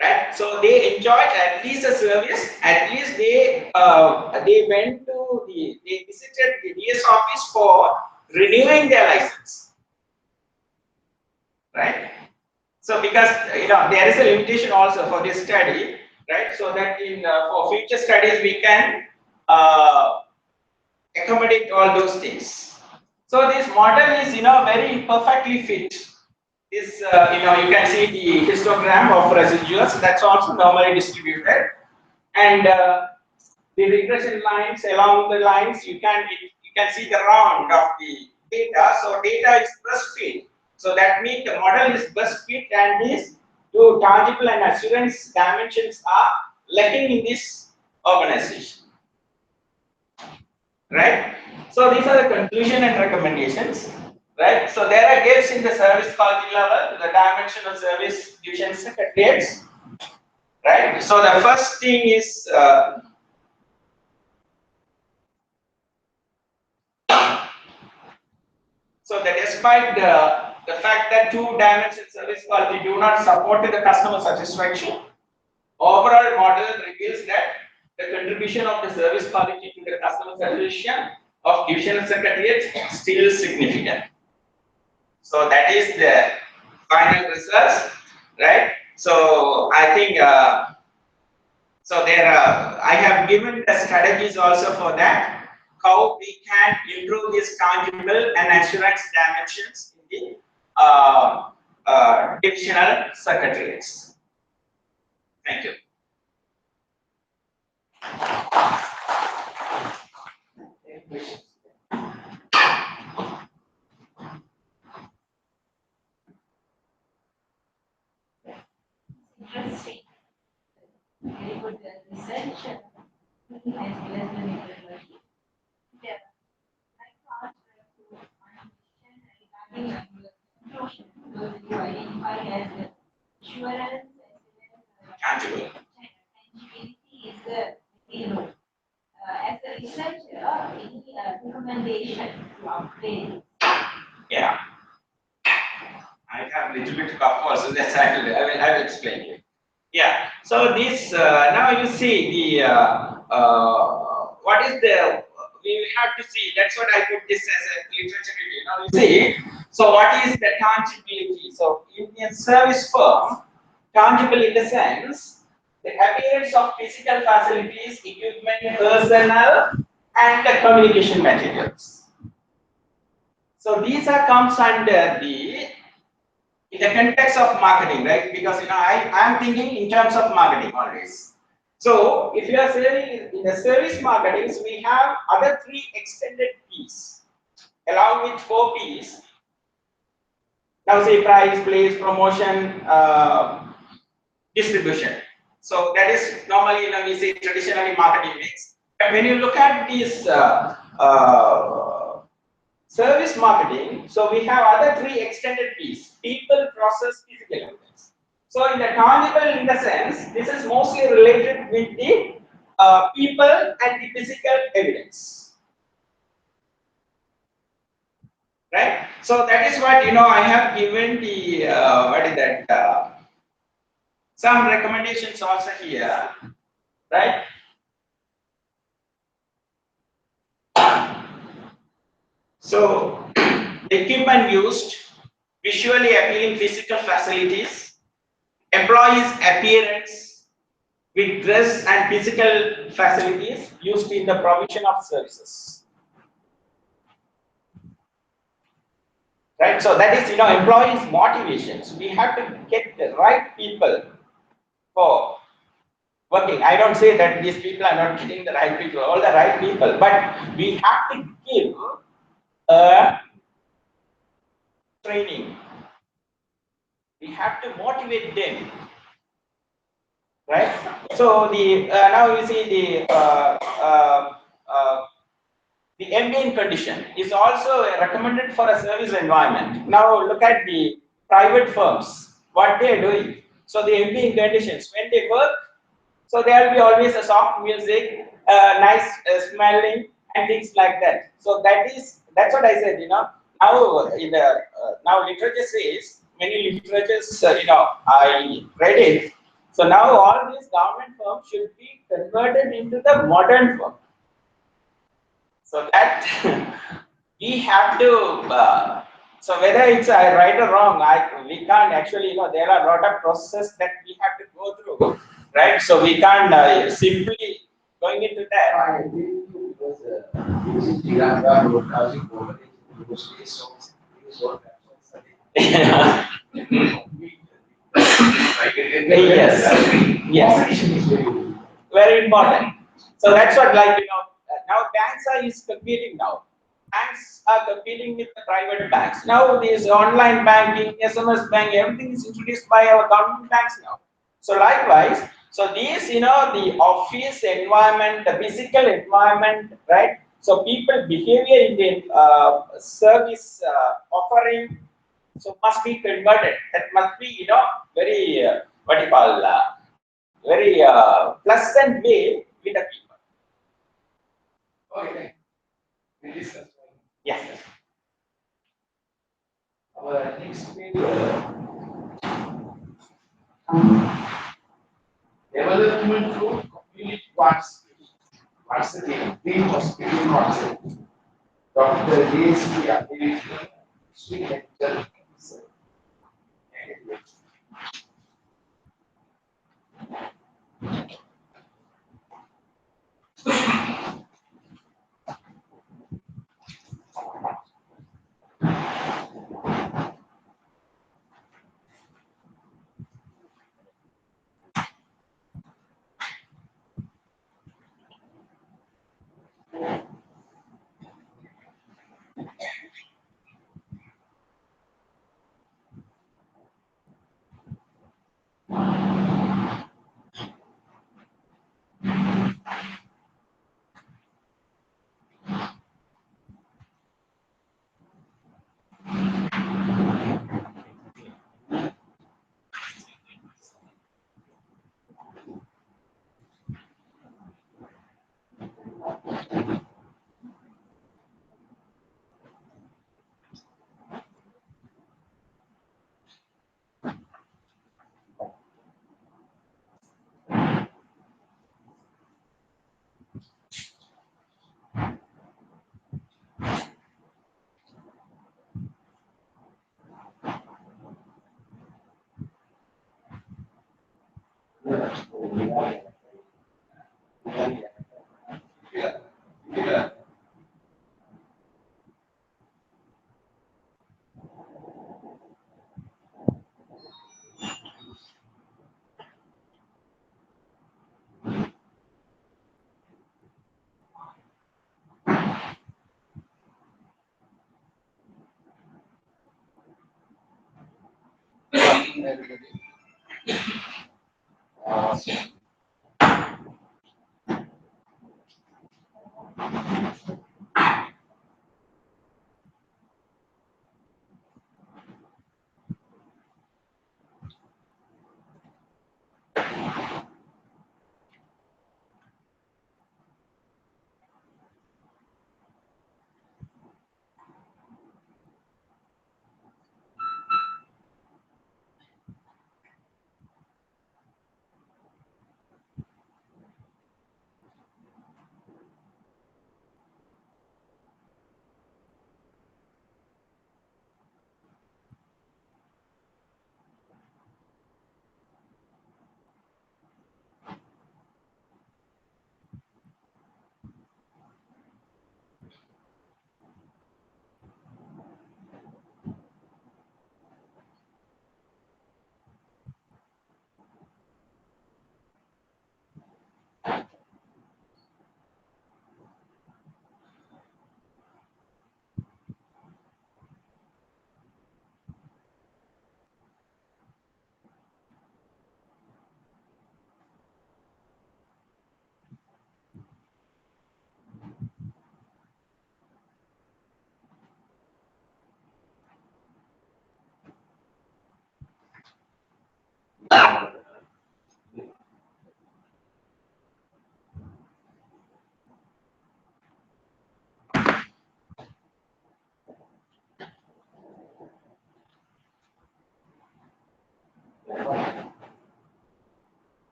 Right? So they enjoyed at least a service. At least they visited the DS office for renewing their license. Right? So because there is a limitation also for this study, right? So that in for future studies we can accommodate all those things. So this model is very perfectly fit. This you can see the histogram of residuals. That's also normally distributed, and the regression lines along the lines you can see the round of the data. So data is best fit. So that means the model is best fit, and these two tangible and assurance dimensions are lacking in this organization. Right? So these are the conclusion and recommendations. Right? So there are gaps in the service quality level, the dimension of service division secretariats. Right? So the first thing is so that despite the fact that two-dimensional service quality do not support the customer satisfaction, overall model reveals that the contribution of the service quality to the customer satisfaction of divisional secretariat is still significant. So that is the final results, right? So I think so there I have given the strategies also for that. How we can improve these tangible and assurance dimensions in the divisional secretariats. Thank you. Interesting. Very good research as well as the methodology. Yeah. I thought to one question regarding your conclusion, because you identify as assurance as well as tangibility is the key role. As a researcher, any recommendation to upgrade? Yeah. I have a little bit of cough also, that's I will explain you. Yeah. So this now you see the what is the we have to see. That's what I put this as a literature review. Now you see. So what is the tangibility? So in a service firm, tangible in the sense the appearance of physical facilities, equipment, personnel, and the communication materials. So these are comes under the in the context of marketing, right? Because I am thinking in terms of marketing always. So if you are saying in the service marketing, we have other three extended P's along with 4 P's. Now say price, place, promotion, distribution. So that is normally we say traditionally marketing mix. But when you look at this service marketing, so we have other 3 extended P's: people, process, physical evidence. So in the tangible in the sense, this is mostly related with the people and the physical evidence. Right? So that is what I have given the what is that some recommendations also here, right? So equipment used, visually appealing physical facilities, employees' appearance with dress and physical facilities used in the provision of services. Right? So that is employees' motivations. We have to get the right people for working. I don't say that these people are not getting the right people, all the right people, but we have to give a training. We have to motivate them. right? So the now you see the ambient condition is also recommended for a service environment. Now look at the private firms, what they are doing. So the ambient conditions, when they work, so there will be always a soft music, nice smelling, and things like that. So that's what I said. Now in the now literature says many literatures. I read it. So now all these government firms should be converted into the modern firm. So that we have to. So whether it's right or wrong, we can't actually. There are a lot of processes that we have to go through, right? So we can't simply going into that. I agree with you because using Tiranga broadcasting over in those days, so is what Yes, yes, competition is very good. very important. So that's what, like, now banks is competing now. Banks are competing with the private banks. Now this online banking, SMS banking, everything is introduced by our government banks now. So likewise, so these, the office environment, the physical environment, right? So people behavior in the service offering, so must be converted. That must be, very what you call very pleasant way with the people. Okay, we discussed. Yes. Our next paper, development through community participation. What's the theme hospital concept? Dr. J.C. Abhishek, Sri Lecture.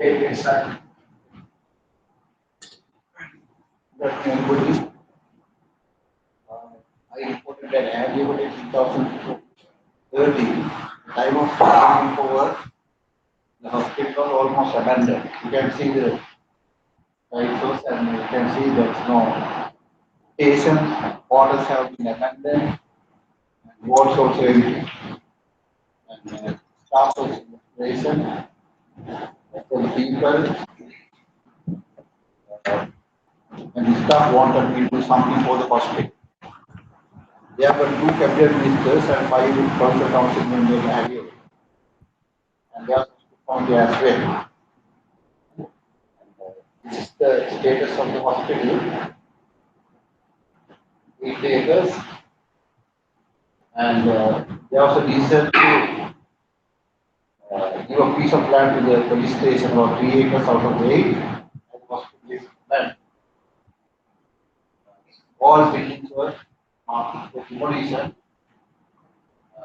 Okay, yes, sir. That anybody, I reported that everybody in 2030, time of coming for work, the hospital almost abandoned. You can see the photos and you can see that no patient orders have been abandoned and wards also empty. And staff was in the patient, for the people, and the staff wanted me to do something for the hospital. There were two cabinet ministers and 5 council council members have you. And they are found there as well. This is the status of the hospital. 8 acres. And they also decided to give a piece of land to the police station about 3 acres out of the 8. And the hospital is land. All buildings were marked for demolition.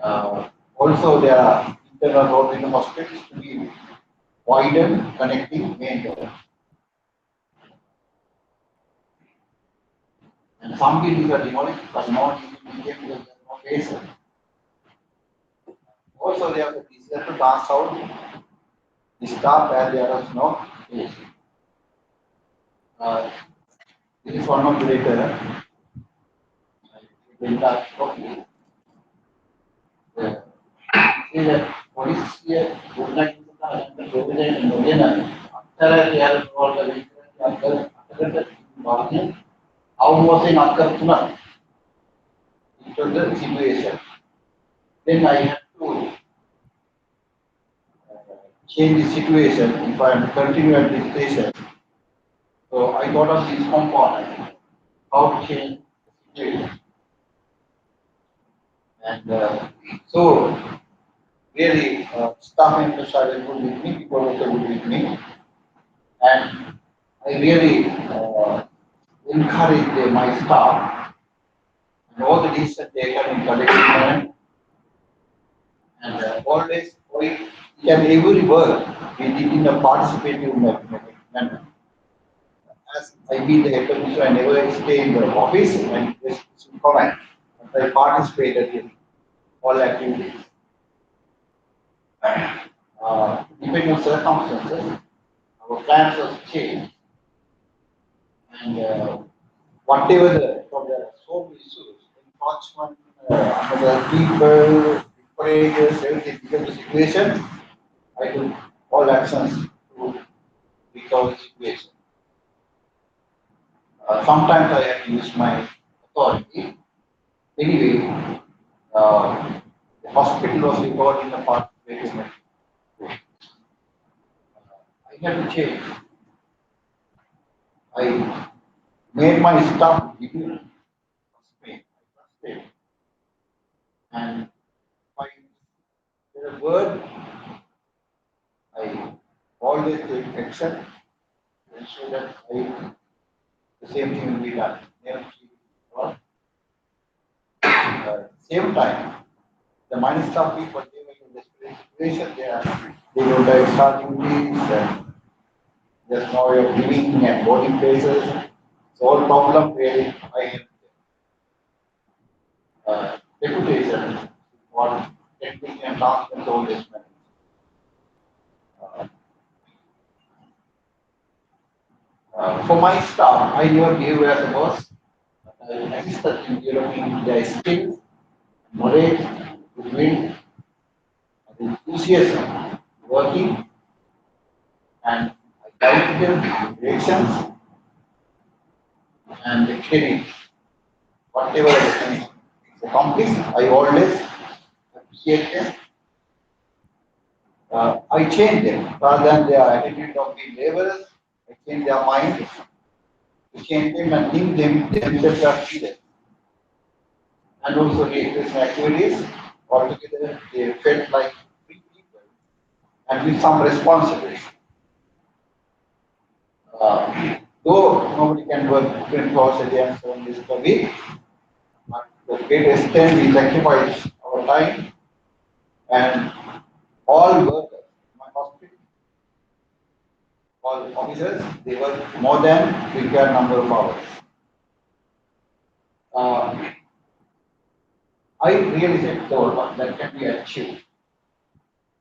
Also, there are internal roads in the hospitals to be widened, connecting main road. And some buildings are demolished, but not immediately because there is no basin. Also, they have the decision to dance out the staff where there is no basin. This is one of the later. See that police here would like to the president and Novena. After they are all the after how was in Akartuna? It was the situation. Then I have to change the situation if I am continue at this station. So I got of these components, how to change the situation. And so really staff members are very good with me, people also good with me. And I really encourage my staff and all the decisions taken in collective manner. And always we can every work we did in a participative manner. As I be the head officer, I never stay in the office and just comment. But I participated in all activities. Depending on circumstances, our plans have changed. And whatever from the soap issues, encroachment, other people, operators, everything, because of the situation, I took all actions to recover the situation. Sometimes I have to use my authority. Anyway, the hospital was recovered in the participative manner. I had to change. I made my staff vigilant of Spain. And by the word, I always take action to ensure that the same thing will be done. Same time, the minor staff people, they were in desperate situation. They don't have starting duties and there's no way of living and boarding places. So all problem really I have reputation for technical and task control this for my staff, I never gave as a boss. I assisted in developing their skills, knowledge, goodwill, enthusiasm, working, and I guided them in directions and experience. Whatever I accomplish, I always appreciate them. I change them rather than their attitude of being laborers. I change their mind to change them and think themselves as leaders. And also recreation activities. Altogether, they felt like free people and with some responsibility. Though nobody can work 20 hours a day and 7 days per week, but the great extent we sacrifice our time and all workers in my hospital officers, they work more than required number of hours. I really said what that can be achieved.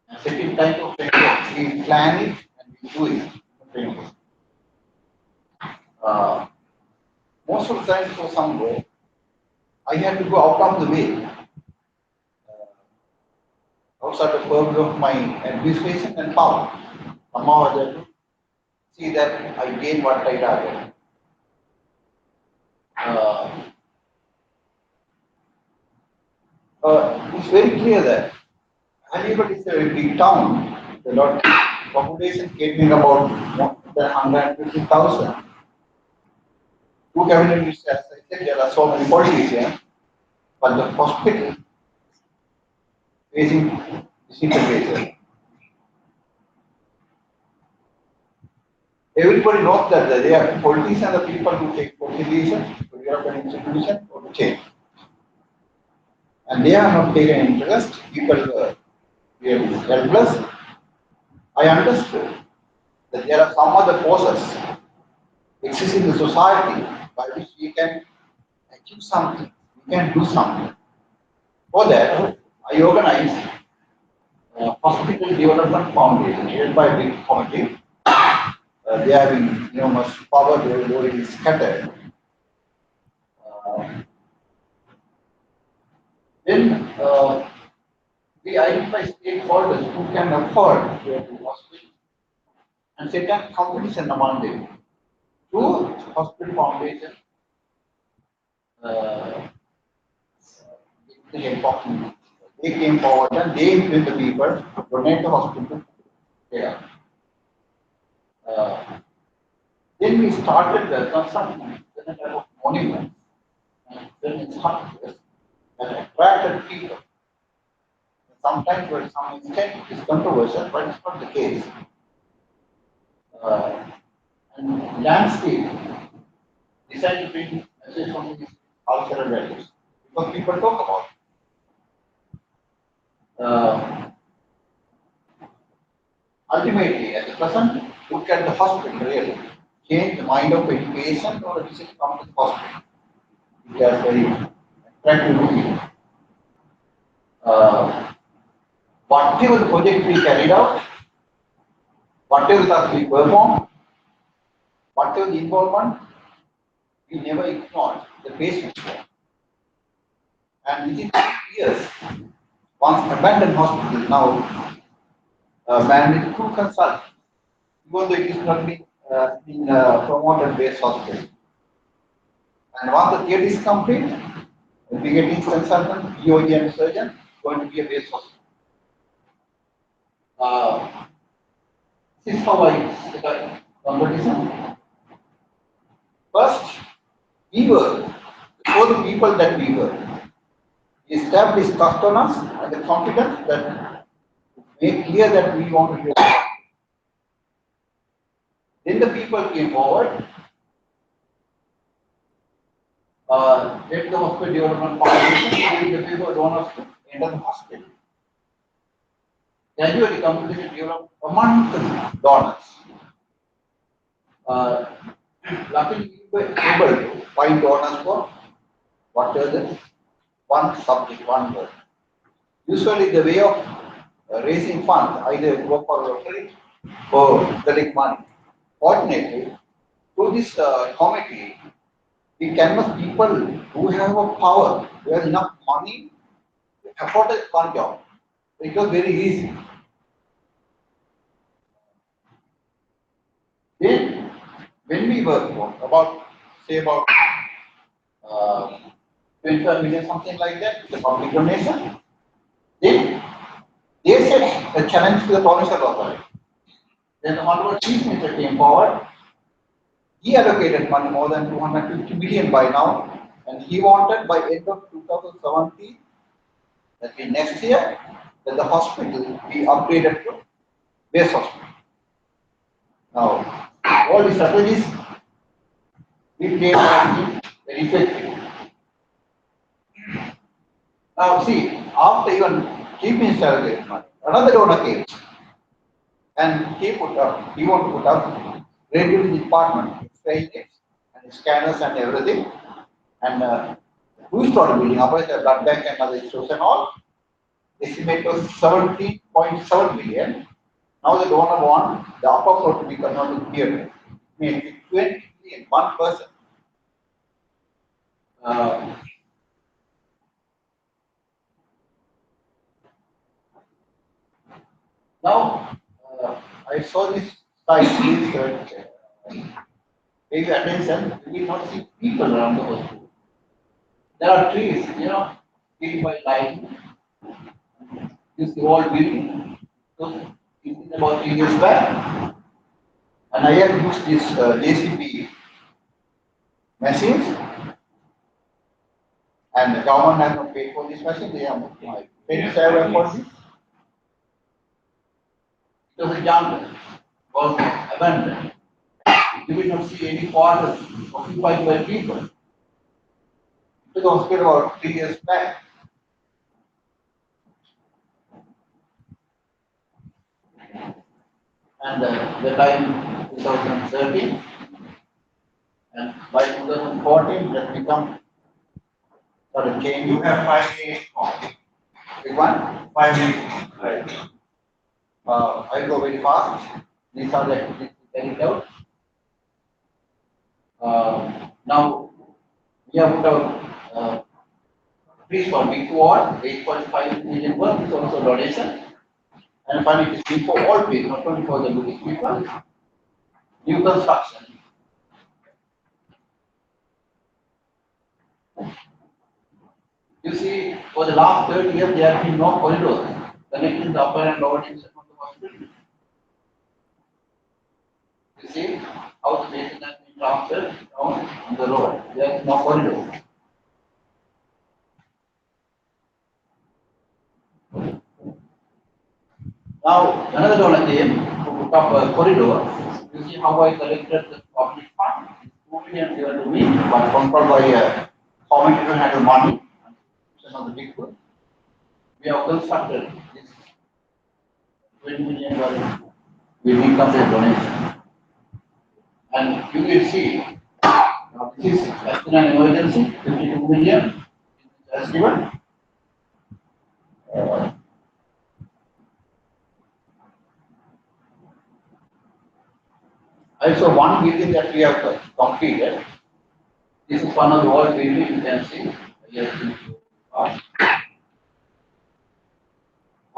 And second type of framework, we plan it and we do it. Framework. Most of the time for some work, I had to go out of the way, outside the purview of my administration and power. Somehow I had to see that I gain what I target. It's very clear that Aligarh is a very big town. The lot population came in about more than 150,000. Two cabinet ministers, as I said, there are so many politicians, but the hospital facing disintegration. Everybody knows that they are politicians are the people who take decisions to develop an institution or to change. And they are not taking interest, people were really helpless. I understood that there are some other forces existing in the society by which we can achieve something, we can do something. For that, I organized a hospital development foundation headed by a big committee. They have enormous power, they are already scattered. Then we identify stakeholders who can afford to hospital and set up competition among them. Through hospital foundation, they came forward and they influenced the people to donate the hospital care. Then we started the construction of monuments and then structures that attracted people. Sometimes, to some extent, it is controversial, but it's not the case. And landscape decided to bring message from these cultural values because people talk about it. Ultimately, at the present, look at the hospital really. Change the mind of education or a visit from the hospital. It is very attractive looking. Whatever the project we carried out, whatever the task we performed, whatever the involvement, we never ignored the patients. And within 2 years, once abandoned hospital now managed 2 consultants, even though it is not being promoted based hospital. And once the theory is complete, we get each consultant, EOG and surgeon, going to be a base hospital. This is how I set up competition. First, we were, for the people that we were, we established customers and the confidence that make clear that we want to do it. Then the people came forward, let the hospital development foundation, the people donors to enter the hospital. Gradually, competition developed among the donors. Luckily, we were able to find donors for whatever the one subject, one word. Usually, the way of raising funds either go for lottery or collect money. Fortunately, through this committee, we canvass people who have a power, who have enough money to afford one job. It was very easy. Then, when we were about, say about 25 million, something like that, the public donation, then they set a challenge to the provincial authority. Then the Honorable Chief Minister came forward. He allocated money more than 250 billion by now, and he wanted by end of 2017, that means next year, that the hospital be upgraded to base hospital. Now, all the strategies we played very effective. Now, see, after even Chief Minister allocated money, another donor came. And he want to put up radio department, X-ray and scanners and everything. And who started building up the blood bank and other issues and all? Estimate was 17.7 million. Now the donor want the upper floor to be converted to theatre. Maybe 20 million, one person. Now, I saw this site, pay attention, you will not see people around the hospital. There are trees, trees by line. This old building, so it is about 3 years back. And I have used this JCB machines, and the government has not paid for this machine, they have paid for this. It was a jungle, was abandoned. You will not see any quarters occupied by people. It was hospital about 3 years back. And the time 2013, and by 2014 it has become sort of changed. You have 5 minutes more. Big one. 5 minutes. Right. I go very fast. These are the carried out. Now we have put out fees for before 8.5 million worth is also donation. And finally, it is for all people, not only for the Buddhist people. New construction. You see, for the last 30 years, there have been no corridors connecting the upper and lower division of the hospital. You see how the patient has been transferred down on the road. There is no corridor. Now, another donor came to put up a corridor. You see how I collected the public fund. 2 million given to me, but controlled by how many people had the money. Of the people. We have constructed this 20 million dollars. We make up a donation. And you will see, this is as an emergency, 52 million as given. Also, one building that we have completed. This is one of the old buildings you can see.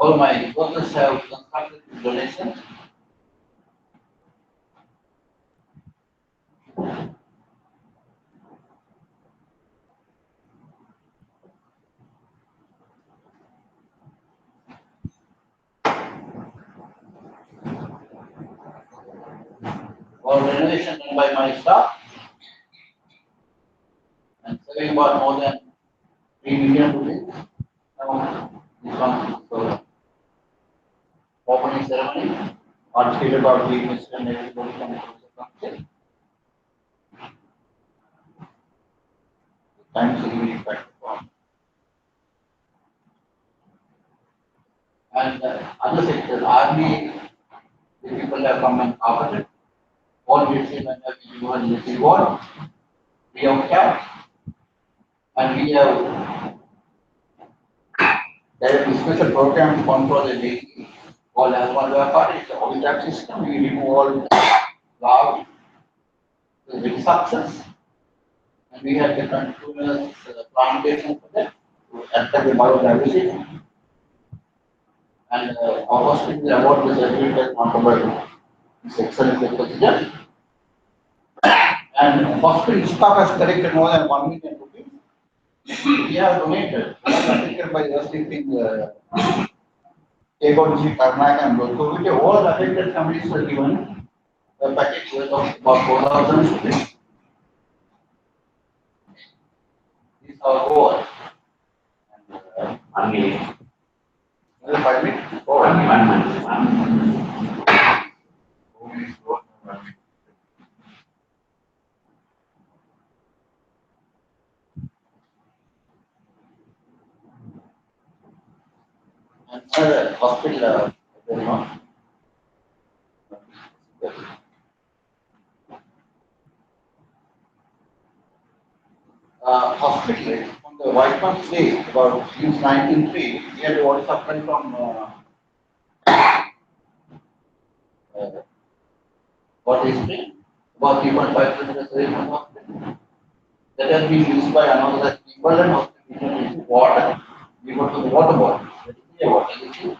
All my workers have constructed this donation. All renovation done by my staff. And saving about more than 3 million rupees. Now, this one is the opening ceremony. Participated about the minister and everybody from the country. Thanks to the effect. And other sectors, army, the people have come and covered it. All we see when we use the reward, we have cash. And we have there is a special program for the daily all as one part is all that system. We remove all log with success. And we have the continuous plantation for that to attack the biodiversity. And our hospital award the certificate as honorable. It's excellent procedure. And hospital staff has collected more than 1 million rupees. We have donated. We have affected by the thing. Egoji, Karnataka, and Lotho, all affected families were given a package worth of about 4,000 rupees. This is our goal. 1 minute. Another 5 minutes? Oh, 1 month. 1 month. Another hospital, hospital, from the White Month Day, about since 1903, we had water supply from what is it? About 3.5 kilometers away from the hospital. That has been used by another people and hospital water. We go to the water bottle, water, you see.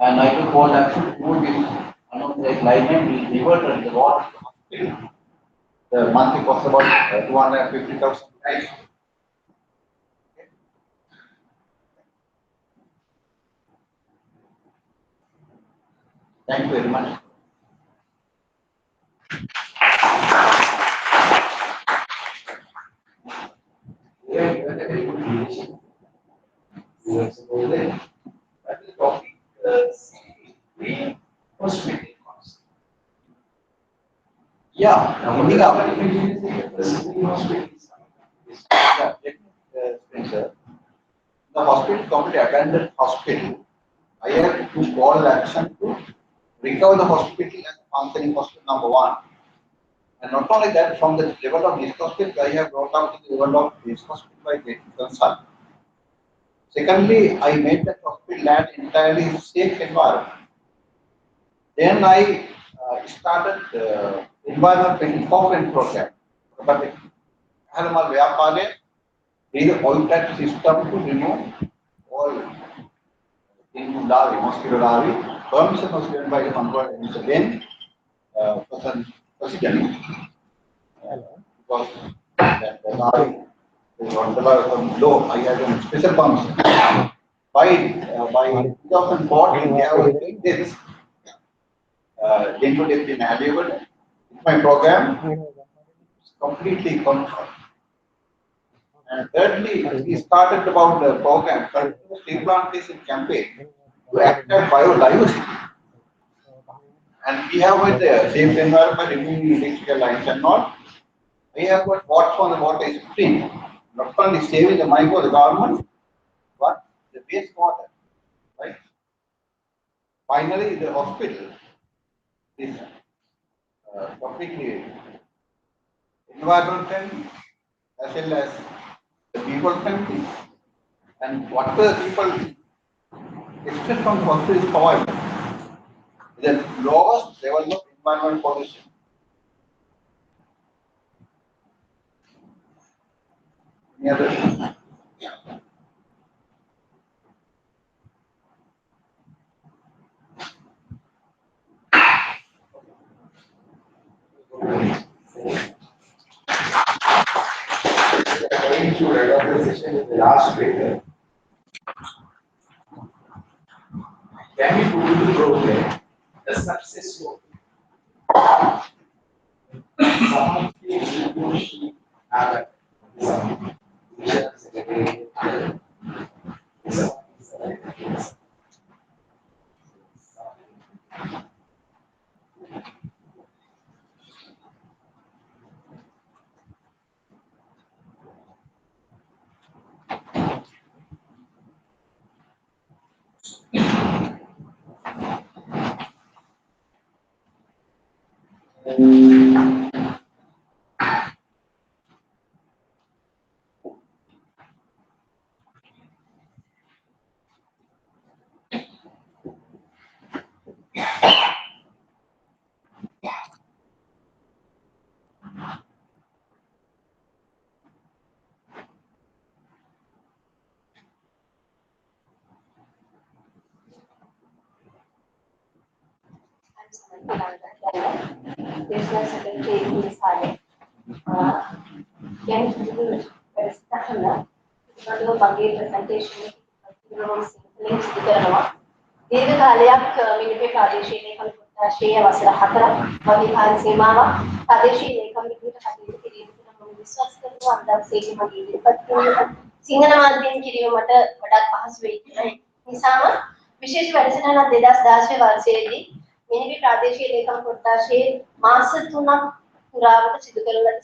And I took all action to do this. Unorganized line we diverted the water to the hospital. The monthly cost about 250,000 lives. Thank you very much. We have given a very good leadership. Years ago, then, that is topic we hospital cost. Yeah, Ending up. up, hospitals. Yeah, let me explain, sir. The hospital company abandoned hospital. I have to call action to recover the hospital as functioning hospital number one. And not only that, from the level of this hospital, I have brought up to the level of this hospital by getting consult. Secondly, I made the hospital land entirely safe environment. Then I started environment corporate program. But Halamal Vyapale is a oil tax system to remove all into larvae, mosquito larvae. Permission was given by the control agency then president because the larvae is on the law. I had a special permission. By 2014, we have doing this. Dental has been available. My program is completely controlled. And thirdly, we started about the program, tree plantation campaign to active biodiversity. And we have with the safe environment, removing electrical lines and all. We have got water on the water is free. Not only saving the money for the government, but the waste water. Right? Finally, the hospital is completely environment friendly as well as the people friendly. And what the people expect from the hospital is provided. The lowest level of environmental pollution. Any other? Going to recognition in the last paper. Can we put the program the success rate? Some of the institutions have some secretary. Business secretary in this hall. Can you start මගේ presentation links කරනවා. දීර්ඝ කාලයක් මිනිපේ ප්‍රාදේශීය ලේකම් කොට්ටාශයේ වසර 4ක් වගේ කාල සීමාවක් ප්‍රාදේශීය ලේකම් විදිහට කටයුතු කිරීම තුළ මම විශ්වාස කරනවා අන්දාසේක මගේ ඉදිරිපත් කිරීම සිංහල මාධ්‍යයෙන් කිරීම මට වඩාත් පහසු වෙයි කියලා. නිසාම විශේෂ වැඩසටහනක් 2016 වර්ෂයේදී මිනිපේ ප්‍රාදේශීය ලේකම් කොට්ටාශයේ මාස 3ක් පුරාවට සිදු කරන ලද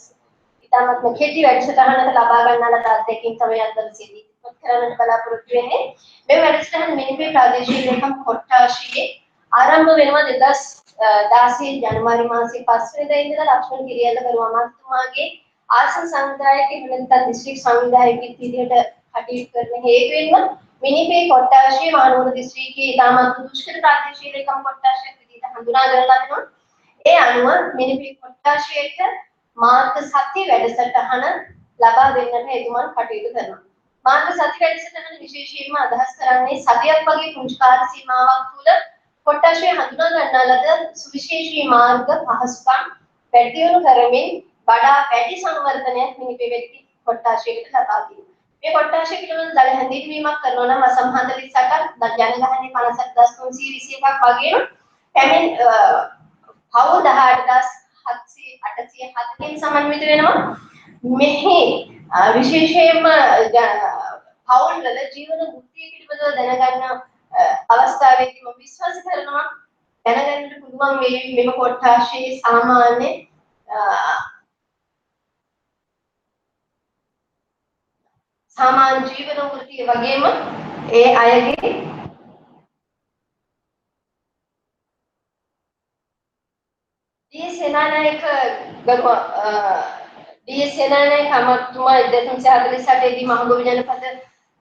ඉතාමත් කෙටි වැඩසටහනක ලබා ගන්නා ලද අත්දැකීම් තමයි අද දවසේදී ඉදිරිපත් කරන්නට බලාපොරොත්තු වෙන්නේ. මේ වැඩසටහන මිනිපේ ප්‍රාදේශීය ලේකම් කොට්ටාශයේ ආරම්භ වෙනවා 2016 ජනවාරි මාසයේ 5 වෙනිදා ඉඳලා ලක්ෂ්මන් කිරියල්ල කරුවා මහත්මයාගේ ආසන සංවිධායක එහෙම දිස්ත්‍රික් සංවිධායකයෙක් විදිහට කටයුතු කරන හේතුවෙන්ම මිනිපේ කොට්ටාශයේ මහනුවර දිස්ත්‍රික්කයේ ඉතාමත් දුෂ්කර ප්‍රාදේශීය ලේකම් කොට්ටාශයක් විදිහට හඳුනාගෙන ලබනවා. ඒ අනුව මිනිපේ කොට්ටාශයට මාර්ග සත්‍ය වැඩසටහන ලබා දෙන්නට එතුමන් කටයුතු කරනවා. මාර්ග සත්‍ය වැඩසටහන විශේෂයෙන්ම අදහස් කරන්නේ සතියක් වගේ පුංචි කාල සීමාවක් තුළ කොට්ටාශය හඳුනා ගන්නා ලද සුවිශේෂී මාර්ග පහසුකම් වැඩි දියුණු කරමින් වඩා වැඩි සංවර්ධනයක් මිනිපේ වෙති කොට්ටාශයකට ලබා දීම. මේ කොට්ටාශය පිළිබඳ දල හැඳින්වීමක් කරනවා නම් වසම් 48ක් ජනගහනය 50321ක් වගේම පැමිණ පවුල් 18707කින් සමන්විත වෙනවා. මෙහි විශේෂයෙන්ම පවුල් වල ජීවන වෘත්තිය පිළිබඳව දැනගන්න අවස්ථාවේදී මම විශ්වාස කරනවා දැනගන්නට පුළුවන් මේ කොට්ටාශයේ සාමාන්‍ය සාමාන්‍ය ජීවන වෘත්තිය වගේම ඒ අයගේ සේනානායක ගරුවා සේනානායක අමාත්‍යතුමා 1948 දී මහගොවි ජනපද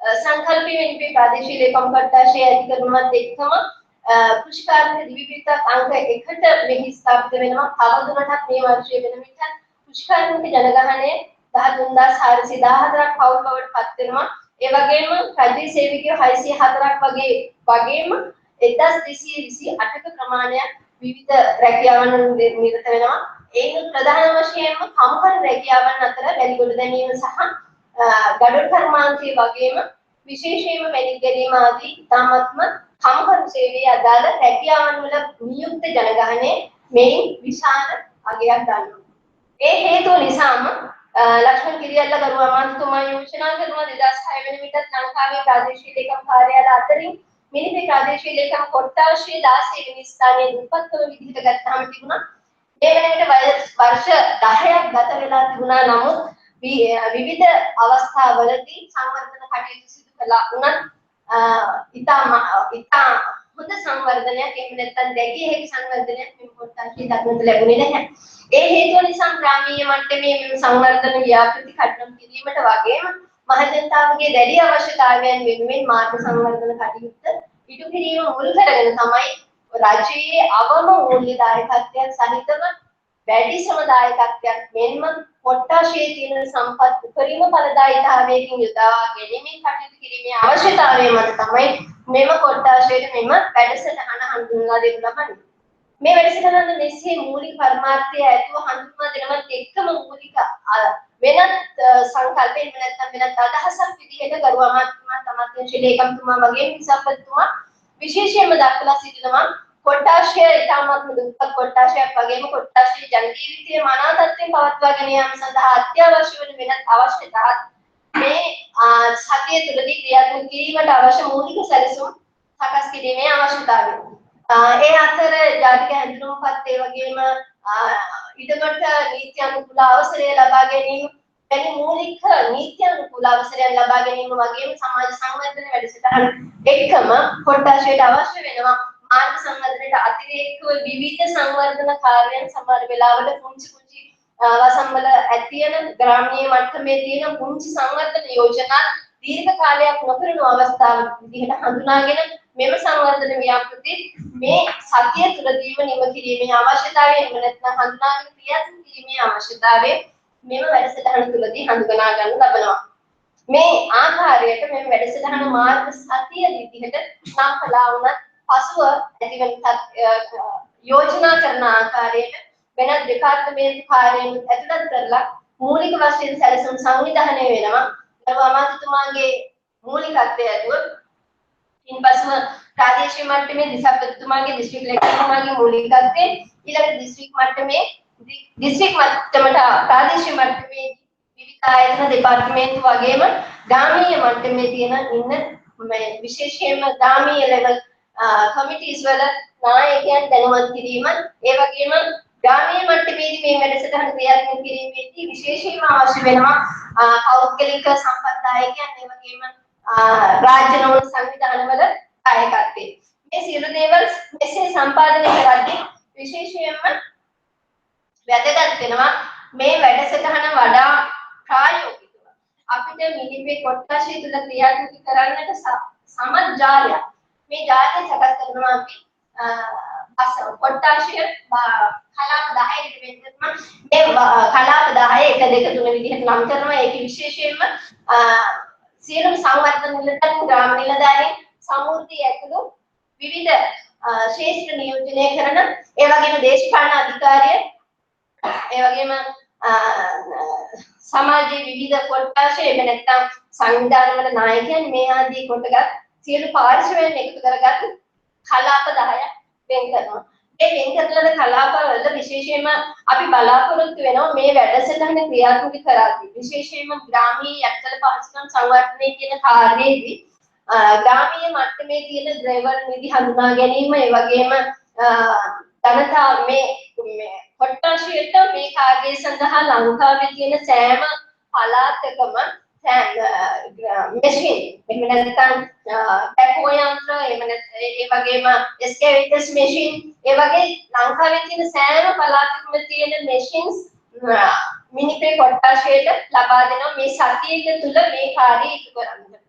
සංකල්පයේ නිපේ ප්‍රාදේශීය ලේකම් කොට්ටාශය ඇති කරනවත් එක්කම කෘෂිකාර්මික දිවිවිතක් අංක 1ට මෙහි ස්ථාපිත වෙනවා. තවදුරටත් මේ වර්ෂයේ වෙන විට කෘෂිකාර්මික ජනගහනය 13414ක් පවුල් බවට පත් වෙනවා. ඒ වගේම රජයේ සේවකයෝ 604ක් වගේම 1228ක ප්‍රමාණයක් විවිධ රැකියාවන් නිරත වෙනවා. ඒකත් ප්‍රධාන වශයෙන්ම කම්කරු රැකියාවන් අතර වැලිගොඩ දැමීම සහ ගඩොල් කර්මාන්තයේ වගේම විශේෂයෙන්ම වැලි ගැනීම ආදී ඉතාමත්ම කම්කරු සේවයේ අදාළ රැකියාවන් වල නියුක්ත ජනගහනය මෙයින් විශාල අගයක් ගන්නවා. ඒ හේතුව නිසාම ලක්ෂ්මන් කිරියල්ල ගරුවා අමාත්‍යතුමා යෝජනා කරනවා 2006 වෙනි විටත් ලංකාවේ ප්‍රාදේශීය ලේකම් කාර්යාල අතරින් මිනිපේ ප්‍රාදේශීය ලේකම් කොට්ටාශයේ 16 වෙනි ස්ථානයේ දුප්පත්කම විදිහට ගත්තාම තිබුණා. මේ වෙනකොට වර්ෂ 10ක් ගත වෙලා තිබුණා. නමුත් විවිධ අවස්ථාවලදී සංවර්ධන කටයුතු සිදු කළා වුණත් ඉතා හොඳ සංවර්ධනයක් එහෙම නැත්නම් දැකිය හැකි සංවර්ධනයක් මේ කොට්ටාශයේ දක්නට ලැබුණේ නැහැ. ඒ හේතුව නිසා ග්‍රාමීය මට්ටමේ මේ සංවර්ධන ව්‍යාපෘති කටයුතු කිරීමට වගේම මහජනතාවගේ දැඩි අවශ්‍යතාවයන් වෙනුවෙන් මාර්ග සංවර්ධන කටයුත්ත ඉටු කිරීම මුල් කරගෙන තමයි රජයේ අවම මූල්‍ය දායකත්වයක් සහිතව වැඩි සමදායකත්වයක් මෙන්ම කොට්ටාශයේ තියෙන සම්පත් උපරිම ඵලදායීතාවයකින් යොදා ගැනීමෙන් කටයුතු කිරීමේ අවශ්‍යතාවය මත තමයි මෙම කොට්ටාශයට මෙම වැඩසටහන හඳුන්වා දෙනු ලබන්නේ. මේ වැඩසටහන මෙසේ මූලික පරමාර්ථය ඇතුව හඳුන්වා දෙනවත් එක්කම මූලික වෙනත් සංකල්පයෙන් නැත්නම් වෙනත් අදහසක් විදිහට ගරුවා අමාත්‍යතුමා තමාත්‍ය ලේකම්තුමා වගේ විසපත්තුමා විශේෂයෙන්ම දක්වලා සිටිනවා කොට්ටාශය ඉතාමත් දුප්පත් කොට්ටාශයක් වගේම කොට්ටාශයේ ජන ජීවිතයේ මනා තත්ත්වයෙන් පවත්වා ගැනීම සඳහා අත්‍යවශ්‍ය වන වෙනත් අවශ්‍යතා මේ සතිය තුළදී ක්‍රියාත්මක කිරීමට අවශ්‍ය මූලික සැලසුම් සකස් කිරීමේ අවශ්‍යතාවය. ඒ අතර ජාතික හැඳුනුම්පත් ඒ වගේම ඉදකට නීති අනුකූල අවසරය ලබා ගැනීම වැනි මූලික නීති අනුකූල අවසරයන් ලබා ගැනීම වගේම සමාජ සංවර්ධන වැඩසටහන් එක්කම කොට්ටාශයට අවශ්‍ය වෙනවා මාර්ග සංවර්ධනයට අතිරේකව විවිධ සංවර්ධන කාර්යයන් සමහර වෙලාවට පුංචි වසම්වල ඇතියන ග්‍රාමීය මට්ටමේ තියෙන පුංචි සංවර්ධන යෝජනා දීර්ඝ කාලයක් නොකරන අවස්ථාවක් විදිහට හඳුනාගෙන මෙම සංවර්ධන ව්‍යාපෘති මේ සතිය තුළදීම නිම කිරීමේ අවශ්‍යතාවය එහෙම නැත්නම් හඳුනාගෙන ක්‍රියාත්මක කිරීමේ අවශ්‍යතාවය මෙම වැඩසටහන තුළදී හඳුනා ගන්න ලබනවා. මේ ආකාරයට මේ වැඩසටහන මාර්ග සතිය විදිහට නම් කළා වුණත් පසුව ඇතිවන යෝජනා කරන ආකාරයට වෙනත් දෙපාර්තමේන්තු කාර්යයන් ඇතුළත් කරලා මූලික වශයෙන් සැලසුම් සංවිධානය වෙනවා. ගරුවා අමාත්‍යතුමාගේ මූලිකත්වය ඇතුව ඉන්පසුව ප්‍රාදේශීය මට්ටමේ දිසාපතිතුමාගේ දිස්ත්‍රික් ලේකම්තුමාගේ මූලිකත්වයෙන් ඊළඟ දිස්ත්‍රික් මට්ටමට ප්‍රාදේශීය මට්ටමේ විවිධ ආයතන දෙපාර්තමේන්තු වගේම ග්‍රාමීය මට්ටමේ තියෙන ඉන්න විශේෂයෙන්ම ග්‍රාමීය ලෙවල් කමිටිස් වල නායකයන් දැනුවත් කිරීම ඒ වගේම ග්‍රාමීය මට්ටමේදී මේ වැඩසටහන ක්‍රියාත්මක කිරීමේදී විශේෂයෙන්ම අවශ්‍ය වෙනවා පෞද්ගලික සම්පත්දායකයන් ඒ වගේම රාජ්‍ය නොවන සංවිධානවල දායකත්වය. මේ සියලු දේවල් මෙසේ සම්පාදනය කරද්දී විශේෂයෙන්ම වැදගත් වෙනවා මේ වැඩසටහන වඩා ප්‍රායෝගිකව අපිට මිනිමේ කොට්ටාශය තුළ ක්‍රියාත්මක කරන්නට සමත් ජාලයක් මේ ජාලය සකස් කරනවා අපි කොට්ටාශය කලාප 10කට වෙන් කරනවා මේ කලාප 10 1 2 3 විදිහට නම් කරනවා ඒක විශේෂයෙන්ම සියලුම සංවර්ධන නිලධාරීන් ග්‍රාම නිලධාරීන් සමෘද්ධිය ඇතුළු විවිධ ශේෂ්ත්‍ර නියෝජනය කරන ඒ වගේම දේශපාලන අධිකාරිය ඒ වගේම සමාජයේ විවිධ කොටස් එහෙම නැත්නම් සංවිධානවල නායකයන් මේ ආදී කොටගත් සියලු පාර්ශවයන් එකතු කරගත් කලාප 10ක් වෙන් කරනවා. ඒ වෙන් කරන කලාපවල විශේෂයෙන්ම අපි බලාපොරොත්තු වෙනවා මේ වැඩසටහන ක්‍රියාත්මක කරද්දී විශේෂයෙන්ම ග්‍රාමීය යක්තල පහසුකම් සංවර්ධනය කියන කාර්යයේදී ග්‍රාමීය මට්ටමේ තියෙන ද්‍රව්‍ය නිදි හඳුනා ගැනීම ඒ වගේම ජනතා මේ කොට්ටාශයට මේ කාර්යය සඳහා ලංකාවේ තියෙන සෑම පළාතකම මැෂින් එහෙම නැත්නම් ටැකෝ යන්ත්‍ර එහෙම නැත්නම් ඒ වගේම එස්කේවේටර්ස් මැෂින් ඒ වගේ ලංකාවේ තියෙන සෑම පළාතකම තියෙන මැෂින්ස් මිනිපේ කොට්ටාශයට ලබා දෙනවා මේ සතියක තුල මේ කාර්යය ඉටු කරන්න.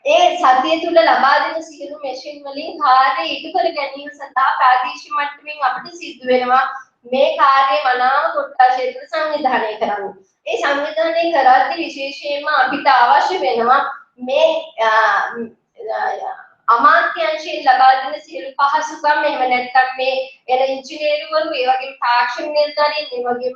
ඒ සතිය තුල ලබා දෙන සියලු මැෂින් වලින් කාර්යය ඉටු කර ගැනීම සඳහා ප්‍රාදේශීය මට්ටමින් අපිට සිදු වෙනවා මේ කාර්යය මනාව කොට්ටාශයට සංවිධානය කරන්න. ඒ සංවිධානය කරද්දී විශේෂයෙන්ම අපිට අවශ්‍ය වෙනවා මේ අමාත්‍යාංශයෙන් ලබා දෙන සියලු පහසුකම් එහෙම නැත්නම් මේ එන ඉංජිනේරුවරු ඒ වගේම තාක්ෂණ නිලධාරීන් ඒ වගේම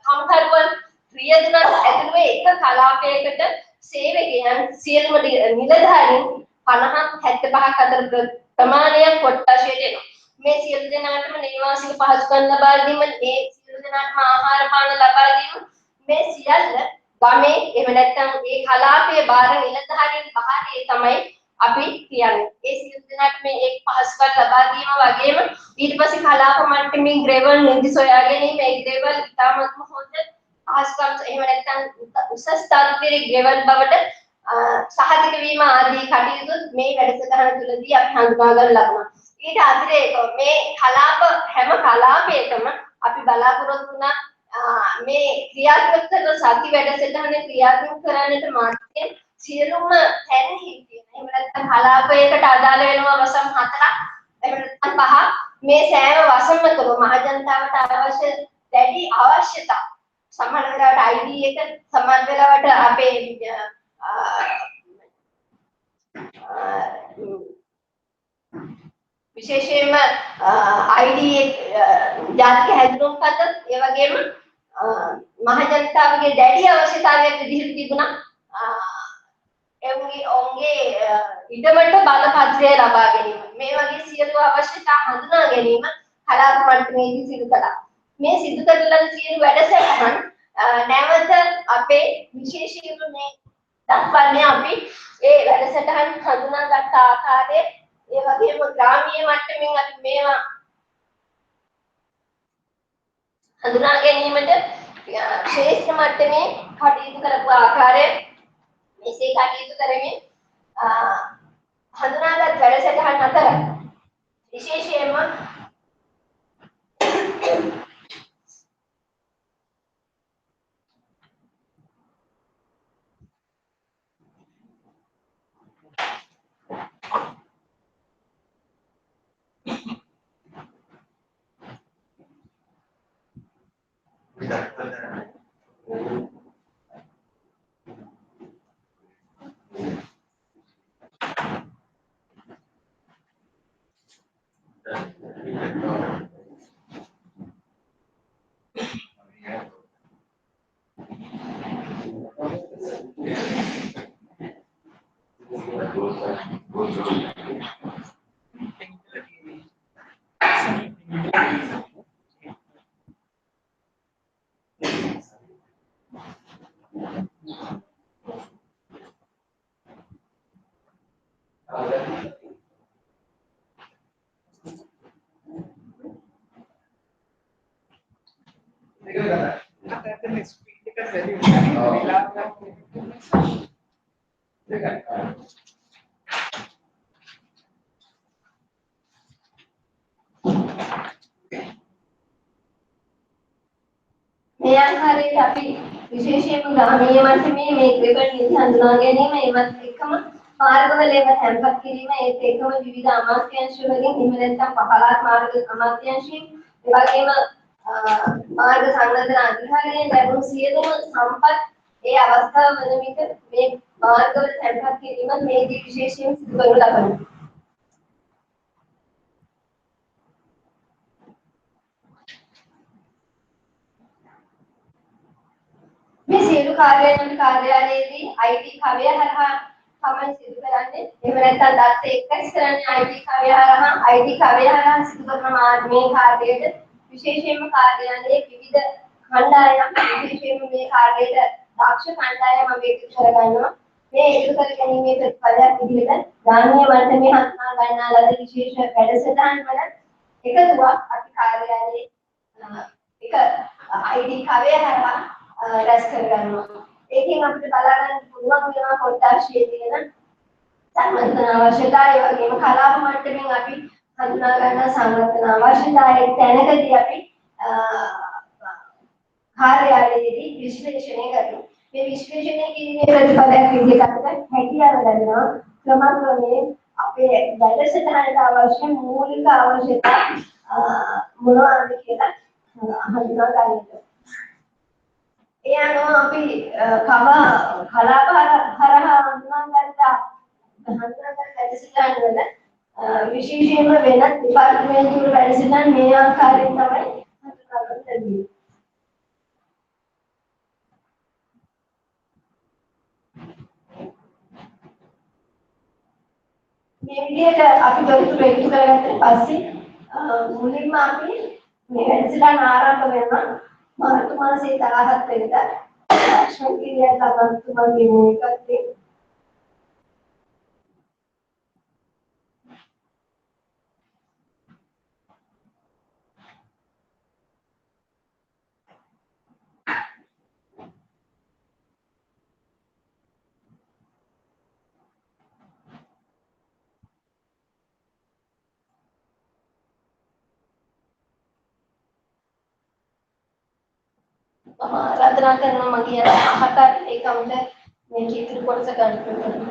කම්කරුවන් ක්‍රියාදන ඇතුළු එක කලාපයකට සේවකයන් සියලුම නිලධාරීන් 50 75ක් අතර ප්‍රමාණයක් කොට්ටාශයට එනවා. මේ සියලු දෙනාටම නිවාසික පහසුකම් ලබා දීම, මේ සියලු දෙනාටම ආහාර පාන ලබා දීම මේ සියල්ල ගමේ එහෙම නැත්නම් මේ කලාපයේ බාර නිලධාරීන් පහරේ තමයි අපි කියන්නේ. ඒ සියලු දෙනාට මේ එක් පහසුකම් ලබා දීම වගේම ඊට පස්සේ කලාප මට්ටමින් ග්‍රේවල් නිදි සොයා ගැනීම, ඒ ග්‍රේවල් ඉතාමත්ම හොඳ පහසුකම් එහෙම නැත්නම් උසස් තත්ත්වයේ ග්‍රේවල් බවට සහතික වීම ආදී කටයුතු මේ වැඩසටහන තුළදී අපි හඳුනා ගන්න ලබනවා. ඊට අතිරේකව මේ කලාප හැම කලාපයකම අපි බලාපොරොත්තු වුණා මේ ක්‍රියාත්මක කරන සති වැඩසටහන ක්‍රියාත්මක කරන්නට මාර්ගයෙන් සියලුම තැන්හි තියෙන එහෙම නැත්නම් කලාපයකට අදාළ වෙනවා වසම් 4ක් එහෙම නැත්නම් 5ක් මේ සෑම වසමකම මහජනතාවට අවශ්‍ය දැඩි අවශ්‍යතා සමහර වෙලාවට ID එක සමහර වෙලාවට අපේ විශේෂයෙන්ම ID ජාතික හැඳුනුම්පත ඒ වගේම මහජනතාවගේ දැඩි අවශ්‍යතාවයක් විදිහට තිබුණා ඔවුන්ගේ ඉඩමට බලපත්‍රය ලබා ගැනීම මේ වගේ සියලු අවශ්‍යතා හඳුනා ගැනීම කලාප මට්ටමේදී සිදු කළා. මේ සිදු කරන සියලු වැඩසටහන් නැවත අපේ විශේෂයෙන්ම මේ දක්වන්නේ අපි ඒ වැඩසටහන් හඳුනාගත් ආකාරය ඒ වගේම ග්‍රාමීය මට්ටමින් අපි මේවා හඳුනා ගැනීමට ශ්‍රේෂ්ඨ මට්ටමේ කටයුතු කරපු ආකාරය මෙසේ කටයුතු කරමින් හඳුනාගත් වැඩසටහන් අතර විශේෂයෙන්ම මේ ආකාරයට අපි විශේෂයෙන්ම ග්‍රාමීය මට්ටමේ මේ ක්‍රිකට් නීති හඳුනා ගැනීම ඒවත් එක්කම මාර්ගවල ඒවා තැන්පත් කිරීම ඒත් එක්කම විවිධ අමාත්‍යාංශ වලින් එහෙම නැත්නම් පළාත් මාර්ග අමාත්‍යාංශයෙන් ඒ වගේම මාර්ග සංවර්ධන අධිකාරියෙන් ලැබුණු සියලුම සම්පත් ඒ අවස්ථාව වන විට මේ මාර්ගවල තැන්පත් කිරීම මේදී විශේෂයෙන් සිදු කරනු ලබනවා. මේ සියලු කාර්යාලයේදී IT කවය හරහා තමයි සිදු කරන්නේ. එහෙම නැත්නම් දත්ත එක්කස් කරන්නේ IT කවය හරහා IT කවය හරහා සිදු කරන මේ කාර්යයට විශේෂයෙන්ම කාර්යාලයේ විවිධ කණ්ඩායම් විශේෂයෙන්ම මේ කාර්යයට දක්ෂ කණ්ඩායම් අපි එකතු කරගන්නවා. මේ එකතු කර ගැනීමේ ප්‍රතිඵලයක් විදිහට ග්‍රාමීය මට්ටමේ හඳුනා ගන්නා ලද විශේෂ වැඩසටහන් වල එකතුවක් අපි කාර්යාලයේ එක ID කවය හරහා රැස් කරගන්නවා. ඒකෙන් අපිට බලා ගන්න පුළුවන් වෙනවා කොට්ටාශයේ තියෙන සංවර්ධන අවශ්‍යතාවය වගේම කලාප මට්ටමින් අපි හඳුනා ගන්න සංවර්ධන අවශ්‍යතාවය තැනකදී අපි කාර්යාලයේදී විශ්ලේෂණය කරනවා. මේ විශ්ලේෂණය කිරීමේ ප්‍රතිඵලයක් විදිහට අපිට හැකියාව ලැබෙනවා ක්‍රමක්‍රමයෙන් අපේ වැඩසටහනට අවශ්‍ය මූලික අවශ්‍යතා මොනවාද කියලා හඳුනා ගන්නට. ඒ අනුව අපි කලාප හරහා හඳුනාගත්ත වැඩසටහන් වල විශේෂයෙන්ම වෙනත් ඩිපාර්ට්මන්ට් වල වැඩසටහන් මේ ආකාරයෙන් තමයි හඳුනාගන්න ලැබෙන්නේ. මේ විදිහට අපි තොරතුරු එකතු කරගත්තට පස්සේ මුලින්ම අපි මේ වැඩසටහන ආරම්භ වෙනවා මාර්තු මාසයේ 17 වෙනිදා ශ්‍රී තමන්තුමාගේ මූලිකත්වයෙන් ආරාධනා කරනවා මගේ අහකට ඒකමද මේ චිත්‍ර කොටස ගන්න පුළුවන්.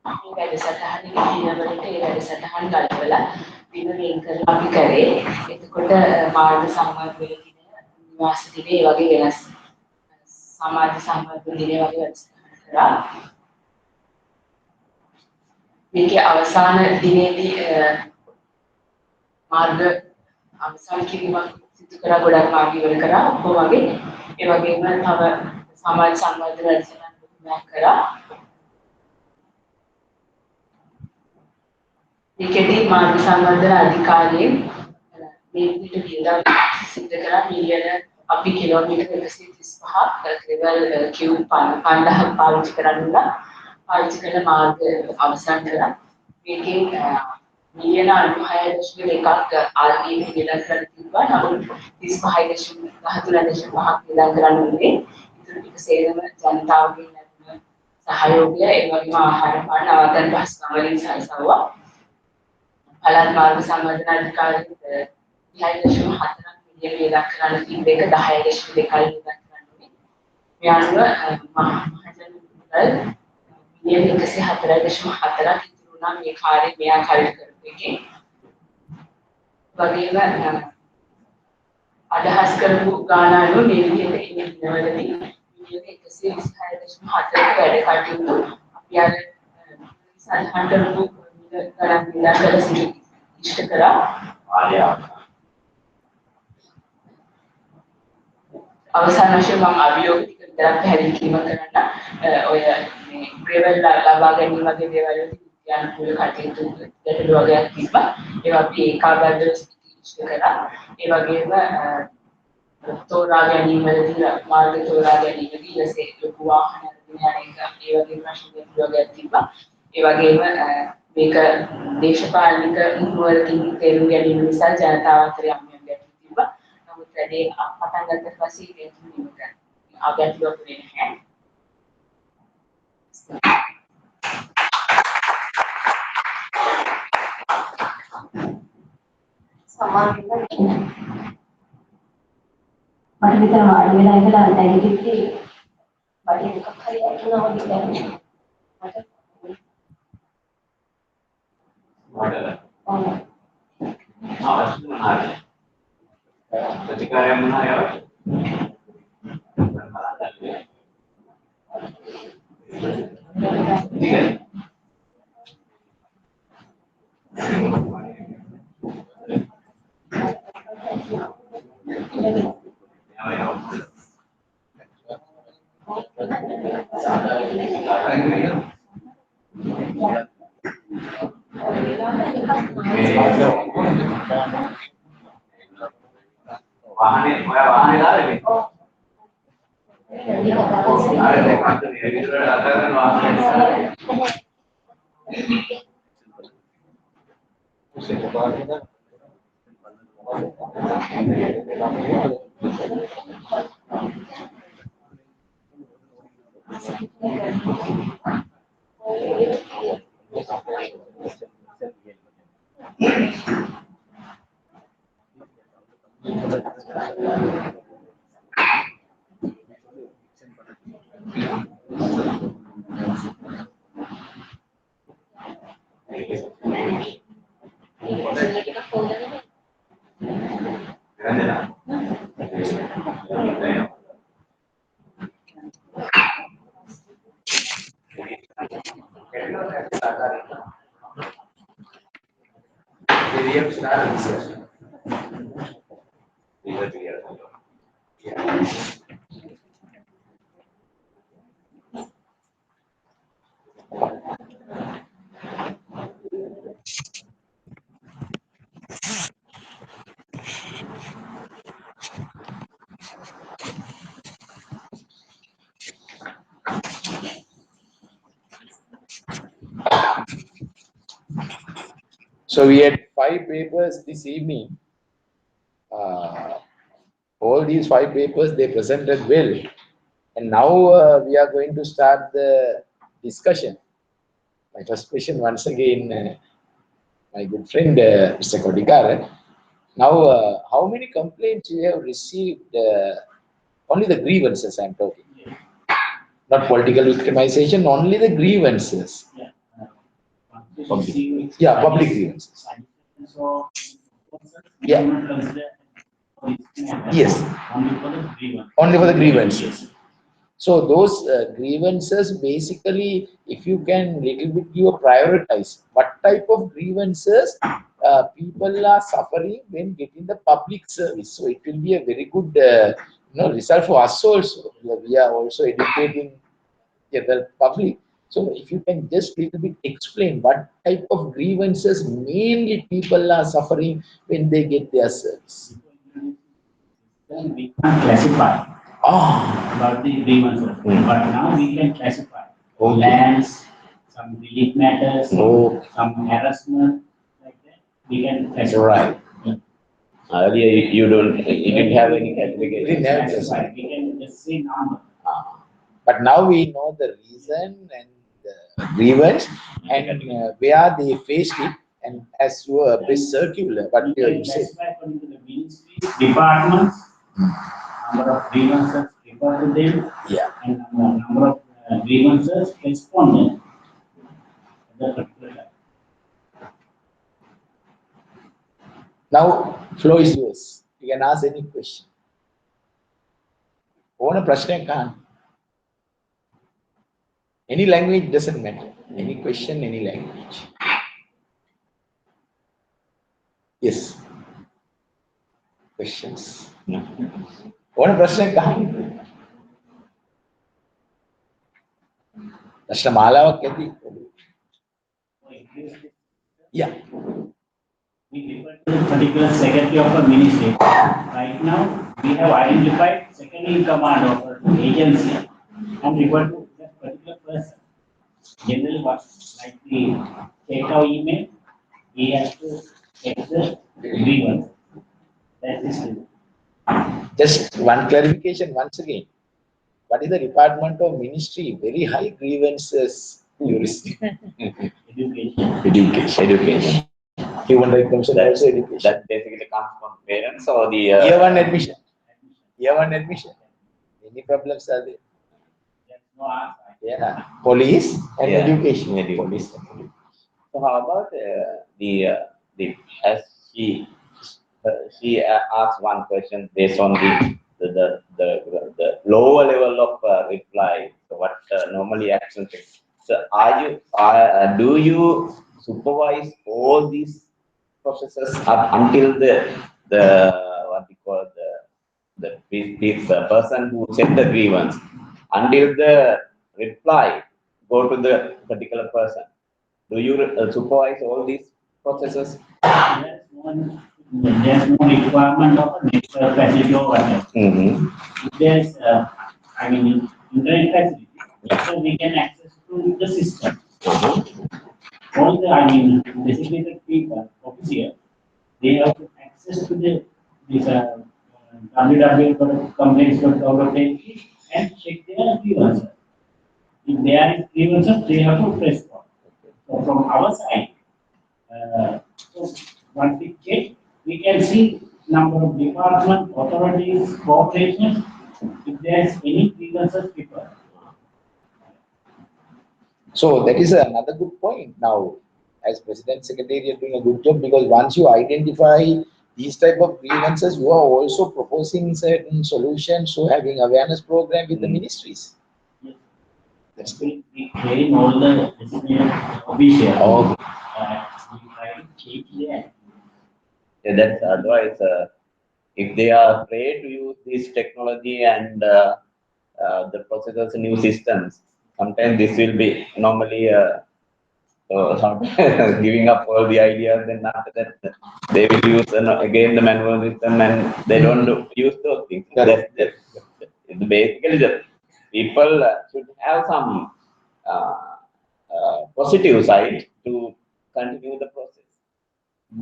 මේ වැඩසටහනේ දිනවලට ඒ වැඩසටහන් ගලවලා දින වෙන් කරලා අපි කරේ. එතකොට මාර්ග සංවර්ධන දින, නිවාස දින, ඒ වගේ වෙනස් සමාජ සංවර්ධන දින වගේ වැඩසටහන් කරා. මේකේ අවසාන දිනේදී මාර්ග අවසන් කිරීමක් සිදු කරා ගොඩක් මාර්ග ඉවර කරා. කොහොමද? ඒ වගේම තව සමාජ සංවර්ධන වැඩසටහන් කරා. ඒකෙදී මාර්ග සංවර්ධන අධිකාරියෙන් මේ විදිහට වියදම් සිදු කරා මිලියන අපි කිලෝමීටර් 135ක් ක්‍රෙවල් කියුබ් 5000ක් පාවිච්චි කරන්න පාවිච්චි කළ මාර්ග අවසන් කරා. මේකෙන් මිලියන 96.1ක් RDP වියදම් කරලා තිබ්බා. නමුත් 35.13.5ක් වියදම් කරන්න උනේ. ඉතුරු ටික සේරම ජනතාවගෙන් ලැබුණ සහයෝගය ඒ වගේම ආහාර පාන නවතන පහසුකම් වලින් සලසවුවා. පළාත් මාර්ග සංවර්ධන අධිකාරිය 10.4 මිලියන වියදම් කරන්න තිබ්බ එක 10.2යි වියදම් කරන්නේ. මේ අනුව මහජන මුදල් මිලියන 104.4ක් ඉතුරු වුණා මේ කාර්යය මේ ආකාරයට කරපු එකේ. වගේම අදහස් කරපු ගාන අනුව මේ විදිහට ඉන්නේ දිනවලදී මිලියන 126.4ක වැඩ කටයුතු අපි අර සඳහන් කරපු ගණන් විලාකල ඉෂ්ට කරා. අවසාන වශයෙන් මම අභියෝග ටික විතරක් පැහැදිලි කිරීම කරන්න ඔය මේ ක්‍රෙවල් ලබා ගැනීම වගේ දේවල් වලදී විද්‍යානුකූල කටයුතු ගැටලු වගේක් තිබ්බා. ඒවා අපි ඒකාබද්ධව ඉෂ්ට කරා. ඒ වගේම තෝරා ගැනීම වලදී මාර්ග තෝරා ගැනීමදී ඊටසේ ලොකු වාහන අරගෙන යන එක ඒ වගේ ප්‍රශ්න ගැටලු වගේක් තිබ්බා. ඒ වගේම මේක දේශපාලනික නුවරකින් තේරුම් ගැනීම නිසා ජනතාව අතරේ යම් ගැටලු තිබ්බා. නමුත් වැඩේ පටන් ගත්තට පස්සේ ඒක නිමක අගැටලුවක් වෙන්නේ නැහැ. මට විතර වාඩි වෙලා ඉඳලා නැගිටිද්දි බඩේ මොකක් හරි ඇතුණා වගේ දැනෙනවා. මට අවශ්‍ය මොනවාද? ප්‍රතිකාරය මොනවාද අවශ්‍ය? वाहने लावे अरे देखो तो ये भी थोड़ा आता है वाहने So we had 5 papers this evening. All these 5 papers, they presented well. And now we are going to start the discussion. My first question once again, my good friend, Mr. Kodikar. Now, how many complaints you have received? Only the grievances I'm talking. Not political victimization, only the grievances. Yeah, public grievances. Yeah. Yes. Only for the grievances. So those grievances, basically, if you can little bit you prioritize what type of grievances people are suffering when getting the public service. So it will be a very good result for us also. We are also educating the public. So if you can just little bit explain what type of grievances mainly people are suffering when they get their service. We can't classify about the grievances, but now we can classify lands, some relief matters, some harassment, like that. We can classify. Right. Earlier, you didn't have any classification. Classify. We can just say number. But now we know the reason and the grievance and where they faced it, and as your best circular, what you say. According to the ministries, departments, number of grievances referred to them, Yeah. and number of grievances responded at that particular time. Now, floor is yours. You can ask any question. One question can. Any language doesn't matter. Any question, any language. Yes. Questions? No. One question can. Rashna Malawa Kati. Yeah. We refer to the particular secretary of a ministry. Right now, we have identified second in command of an agency and refer to that particular person. Generally, what like we check our email, we have to check the grievance. That is it. Just one clarification once again. What is the department of ministry? Very high grievances jurisdiction. Education. Human rights commission also education. That basically comes from parents or the Year one admission. Year one admission. Any problems are there? There's no answer. Yeah. Police and Yeah. education. Police. So how about the as she asked one question based on the lower level of reply. So what normally action takes. So do you supervise all these processes up until the what we call the person who sent the grievance until the reply go to the particular person? Do you supervise all these processes? There's no requirement of a network facility or whatever. If there's, I mean, internet facility, so we can access to the system. All the, I mean, designated people, officials, they have access to the this www.complaints.gov.in and check their grievances. If there is grievances, they have to press for. So from our side, so once we check, we can see number of departments, authorities, corporations, if there is any grievances people. So that is another good point. Now, as President Secretary, you're doing a good job because once you identify these type of grievances, you are also proposing certain solutions. So having awareness program with the ministries. Yes. That's good. We train all the officials. Oh. We try to change that. Yeah, that's advice. If they are afraid to use this technology and the processors, new systems, sometimes this will be normally sometimes giving up all the ideas. Then after that, they will use again the manual system, and they don't use those things. Basically, the people should have some positive side to continue the process.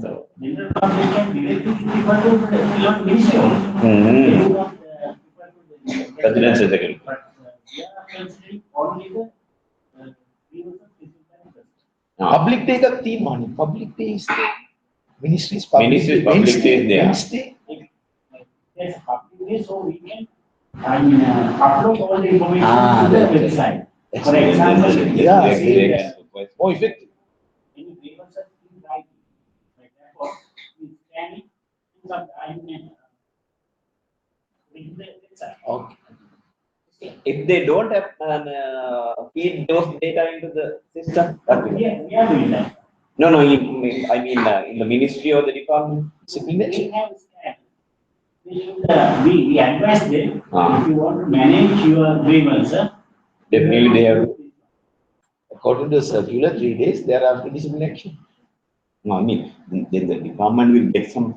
So, General public can directly refer to the ministry. Mhm. They do not refer to the Presidential secretary. But we are considering only the grievances received by the president. Public day का theme माने. Public day is the ministries public Ministries day. public Wednesday, day is there. Wednesday. There's public day, so we can, I mean, upload all the information to the that's website. That's For example, yeah, you see that more effective. any grievances in writing, like therefore, we scan it, but I mean, in the website. Okay. If they don't have feed those data into the system, what will We are doing that. no, I mean in the ministry or the department. We have scan. We should, we advise them, Ah. if you want to manage your grievance, Definitely they have. According to circular, 3 days thereafter discipline action. No, I mean then the department will get some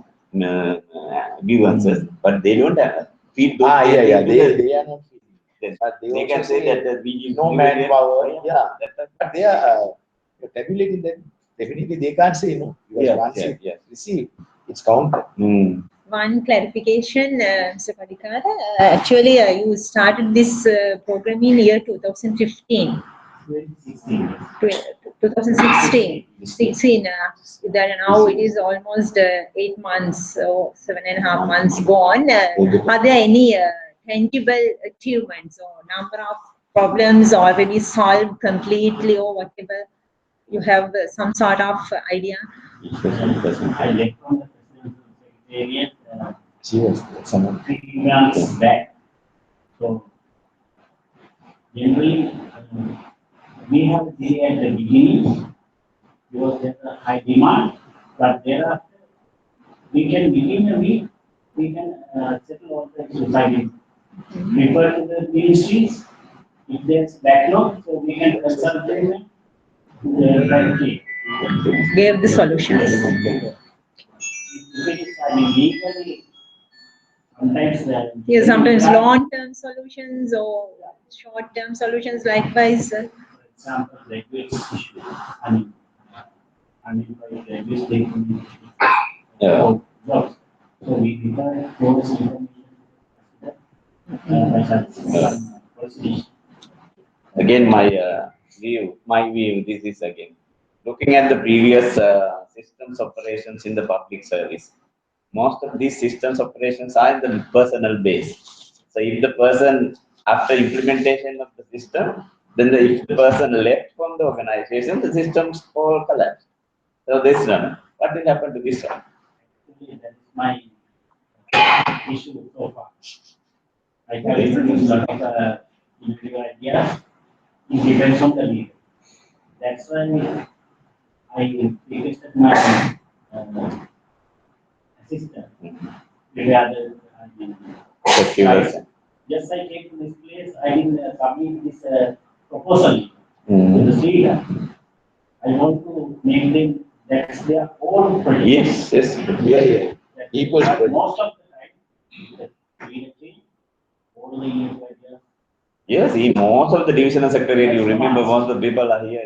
grievances, but they don't have feed those. Yeah. data into They are not feeding. Then But they they also can say say that we no manpower. Yeah. But they are tabulating them. Definitely they can't say no. Because once you receive, it's counted. One clarification, Mr. Padikara. Actually, you started this program in year 2015. 2016. 16. Then now it is almost 8 months or 7.5 months gone. Are there any tangible achievements or number of problems already solved completely or whatever? You have some sort of idea? I left from the presidential secretariat She was someone. 3 months back. So, generally, we have seen at the beginning, because there's a high demand, but thereafter, we can within a week, we can settle all the society. Refer to the ministries, if there's backlog, so we can consult them directly. Gave the solutions. If it is, I mean, legally, sometimes Yes, sometimes long-term solutions or short-term solutions likewise. example, graduate issue, unemployed graduates, they can jobs. So we provide those information by such policy. Again, my view, this is again, looking at the previous systems operations in the public service, most of these systems operations are in the personal base. So if the person, after implementation of the system, then if the person left from the organization, the systems all collapse. So this one, what will happen to this one? Actually, that is my issue so far. I have introduced a lot of innovative ideas. It depends on the leader. That's why I requested my assistant. Regarding, yes, I came to this place. I didn't submit this proposal to the leader. I want to make them that's their own project. Yes, yes, yeah. Equals But project. most of the time, the leader came, all the new ideas. Yes, in most of the divisional secretariat, you remember most of the people are here.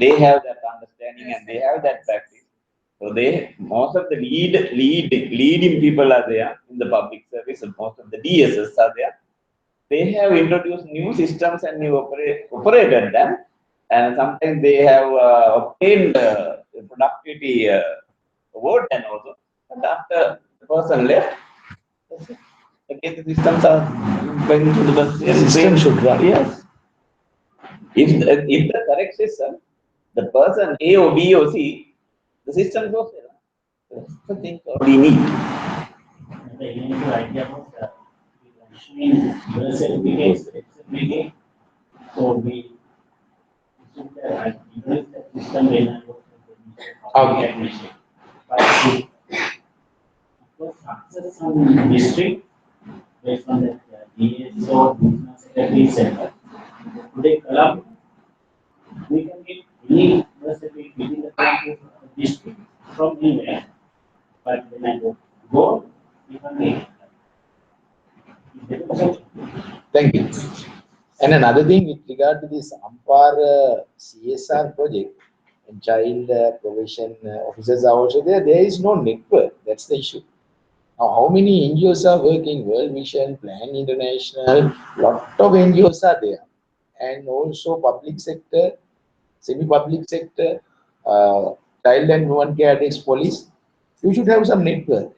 They have that understanding and they have that practice. So most of the leading people are there in the public service, and most of the DSS are there. They have introduced new systems and new operated them, and sometimes they have obtained productivity award and also. But after the person left, again the systems are going to the System should run. Yes. If the correct system, the person A or B or C, the system goes there. That's the thing we need. The initial idea was issuing birth certificates, certificate. So we took the system when I was Okay. admission. But it was success on district based on the DSO, business secretary center. Today, Column, we can get any birth certificate within the campus of the district from anywhere. But when I go, we can get Thank you. And another thing with regard to this Ampar CSR project, and child provision officers are also there. There is no network. That's the issue. Now, how many NGOs are working? World Vision, Plan International, lot of NGOs are there, and also public sector, semi-public sector, child and women care addicts police. You should have some network.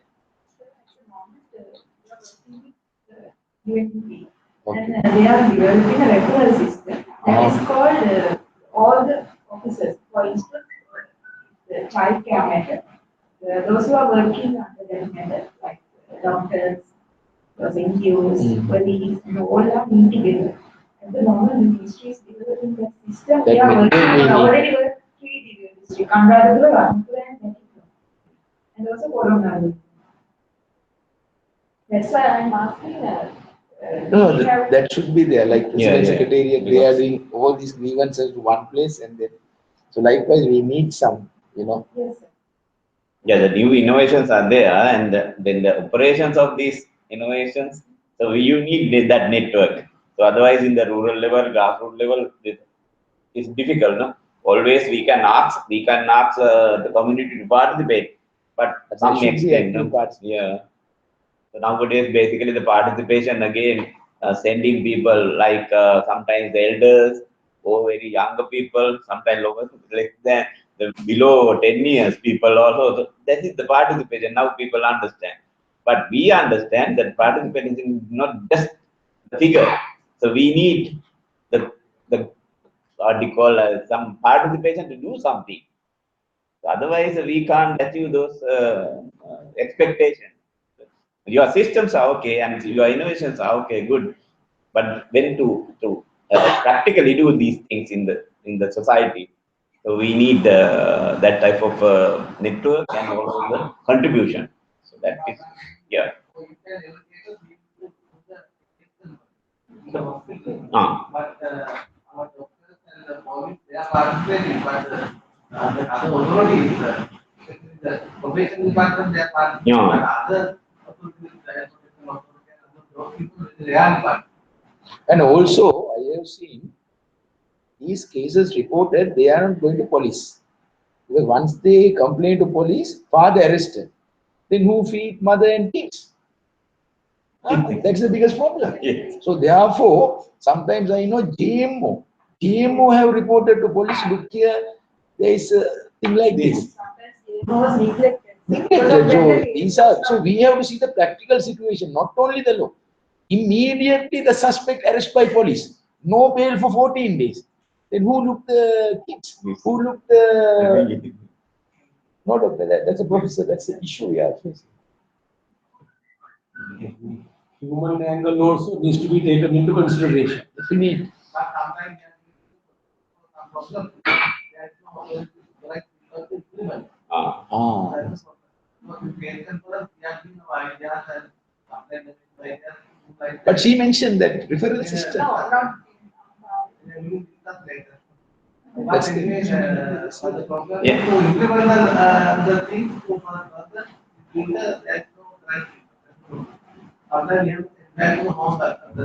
UNDP. And they are developing a referral system that is called all the officers. For instance, the child care matter, those who are working under that matter, like doctors, those NGOs, police, and all are being together. And the normal ministry is developing that system. They are working on already work 3 districts, Anuradhapura, Rangpura, and Nettiwala. And also Coromandel. That's why I'm asking. No, that should be there. Like President Secretariat, they are Yes. doing all these grievances to one place, and then so likewise we need some, Yes, sir. Yeah, the new innovations are there, and then the operations of these innovations. So you need that network. So otherwise, in the rural level, grassroots level, it's difficult. No, always we can ask the community to participate, but There some should be extent, active no? Yeah. So nowadays, basically, the participation again, sending people like sometimes the elders or very younger people, sometimes lower, less than the below 10 years people also. So that is the participation. Now people understand. But we understand that participation is not just the figure. So we need the what do you call some participation to do something. So otherwise, we can't achieve those expectations. Your systems are okay and your innovations are okay, good. But when to practically do these things in the society, so we need that type of network and also the contribution. So that is, yeah. But our doctors and the police, they are participating, but the other authorities, the probation department, they are participating, Yeah. but other authorities, the education authority, and those people, they are part. And also, I have seen these cases reported, they are not going to police. Because once they complain to police, father arrested. Then who feed mother and kids? That's the biggest problem. Yes. So therefore, sometimes I know GMO have reported to police, look here, there is a thing like this. Was neglected. So we have to see the practical situation, not only the law. Immediately the suspect arrested by police. No bail for 14 days. Then who looked the kids? Who looked the... No, doctor, that's a professor, that's the issue we are facing. Human angle also needs to be taken into consideration. Definitely. But sometimes some problem, there is no like implement. But she mentioned that referral system. No, not. That's the The problem Yeah. to implement the things to further, there's no right. Sometimes you have to know the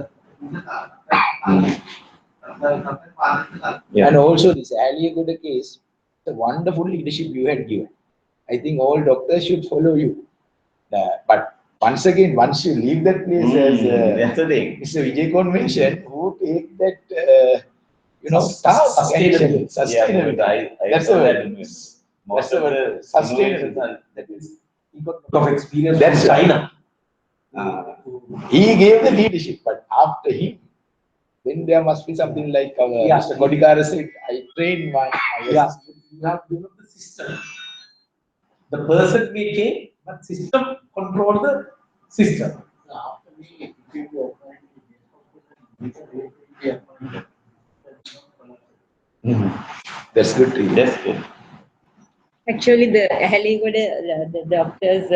And also this Aliagoda case, the wonderful leadership you had given. I think all doctors should follow you. But once again, once you leave that place, as that's the thing. Mr. Vijay mentioned, who take that, task Sustainable. Sustainable. That's the word. Most That's the of word. the Sustainable. That is, he got a lot of experience That's from right. China. He gave the leadership, but after him, then there must be something like Mr. Kodikara said, I trained my Yeah, you have to know the system. The person may change, but system control the system. That's good to hear. That's good. Actually, the Haligoda, the doctor's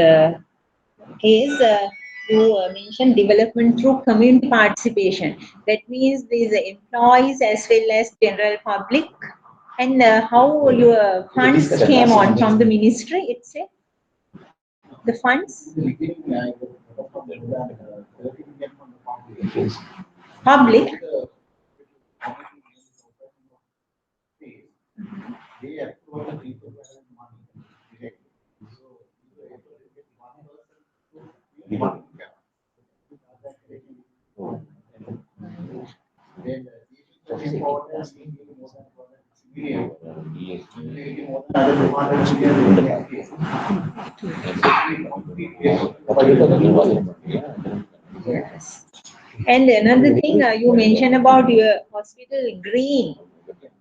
case, you mentioned development through community participation. That means these employees as well as general public, and how your funds came on from the ministry itself. The funds, public. Yes. And another thing you mentioned about your hospital green.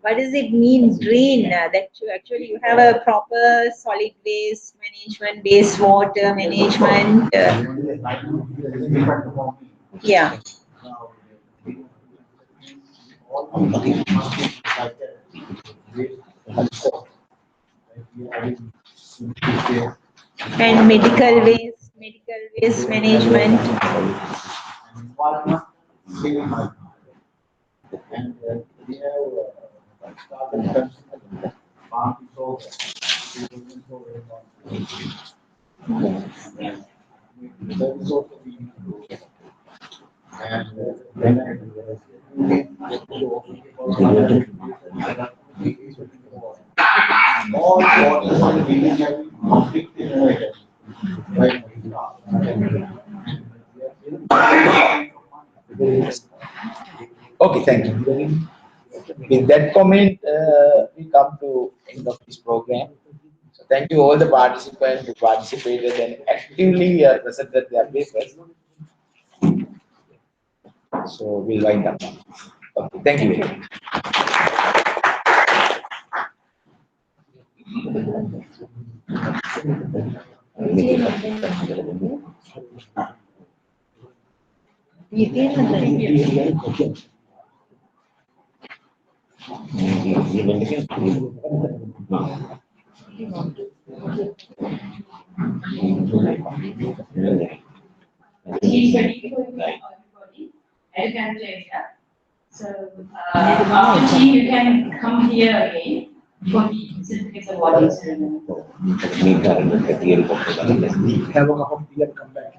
What does it mean green? That you have a proper solid waste management, wastewater management. Yeah. And medical waste management. Okay, thank you. With that comment, we come to end of this program. So thank you all the participants who participated and actively presented their papers. So we'll wind up. Okay, thank you very much. So after tea, you can come here again for the certificates of awarding ceremony. Have a cup of tea and come back.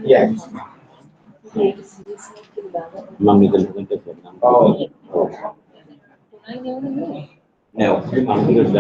Yes. Mami can look at it. Oh. No, mami can look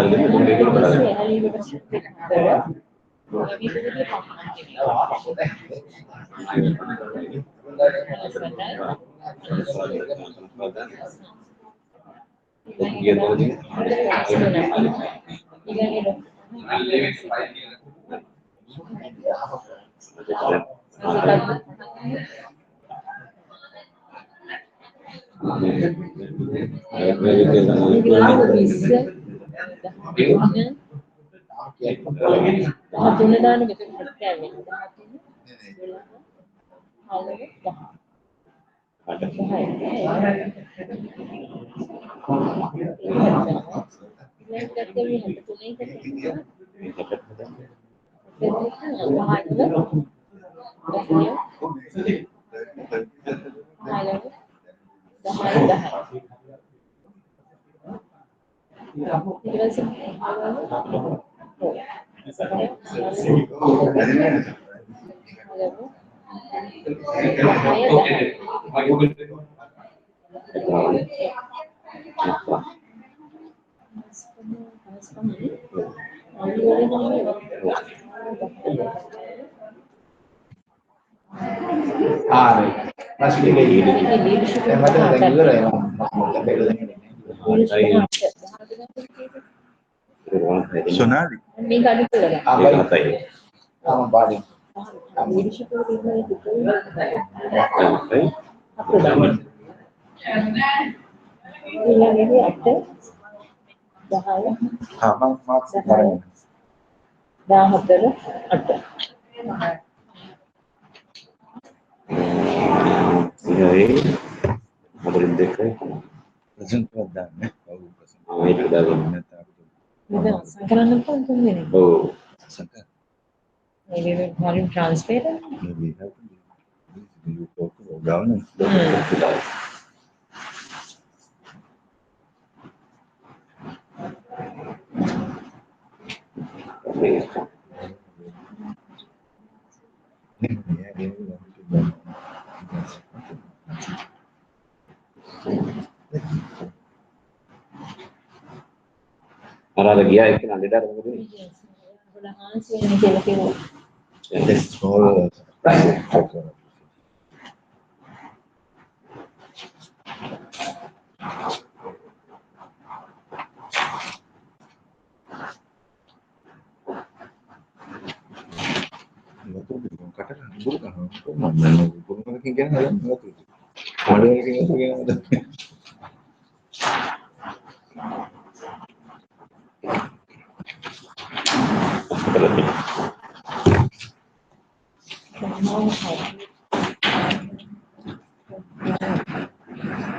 Masih di Sonali. Oh. Maybe we call him transparent. Maybe have you talk about governance. Ada lagi ya, itu nanti dah. This small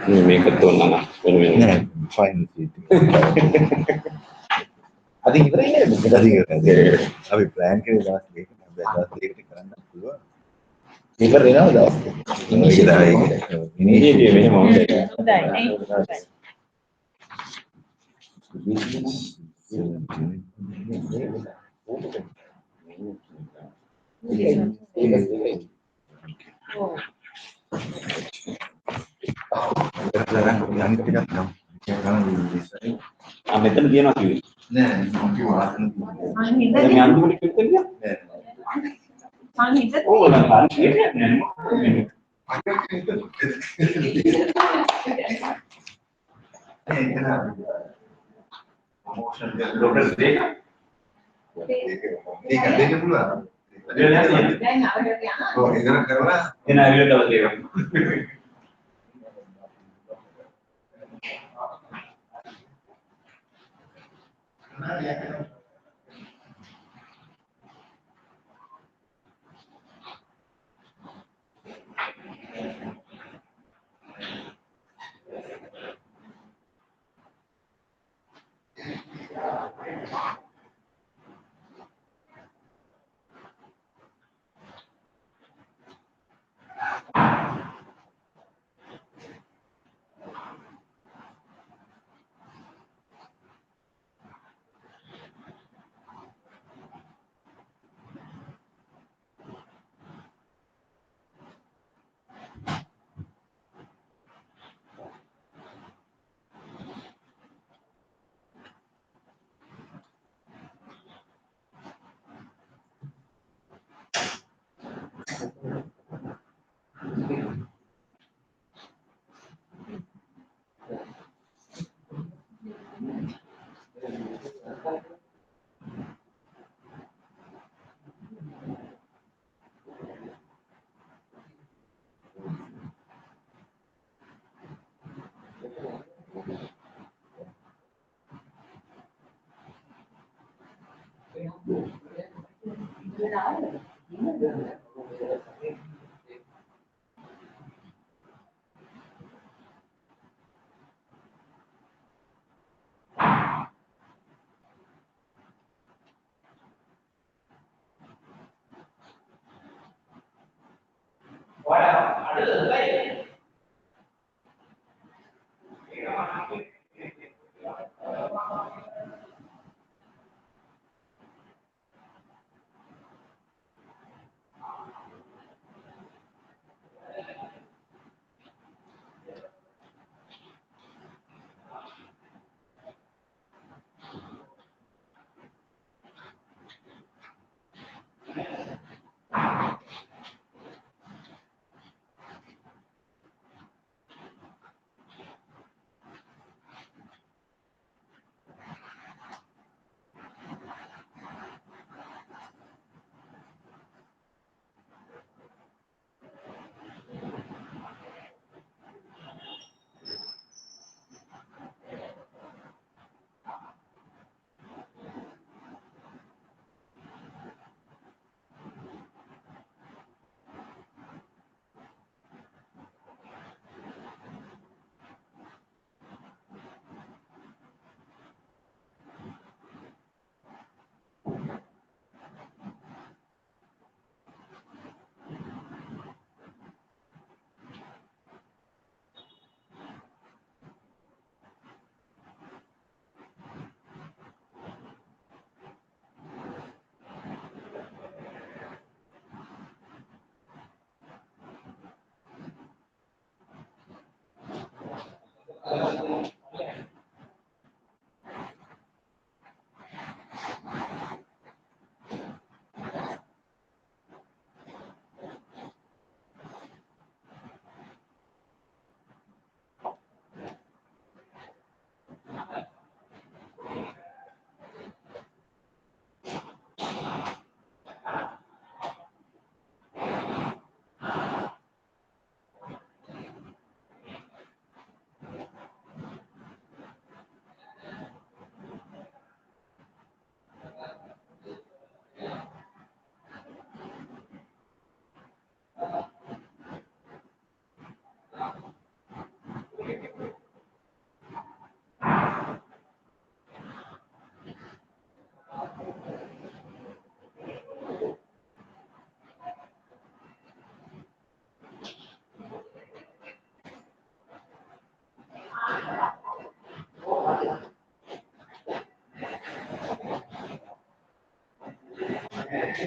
Ini ketua nana, fine. I think अभी plan के last day करना हुआ Paper enough though. ini dia minimum. මෙතන තියෙනවා කිව්වේ. නෑ මම කිව්වා ආතන තියෙනවා. මේ අන්තිමට කිව්වද කියලා? නෑ. ඕගොල්ලන් හරි කියන්නේ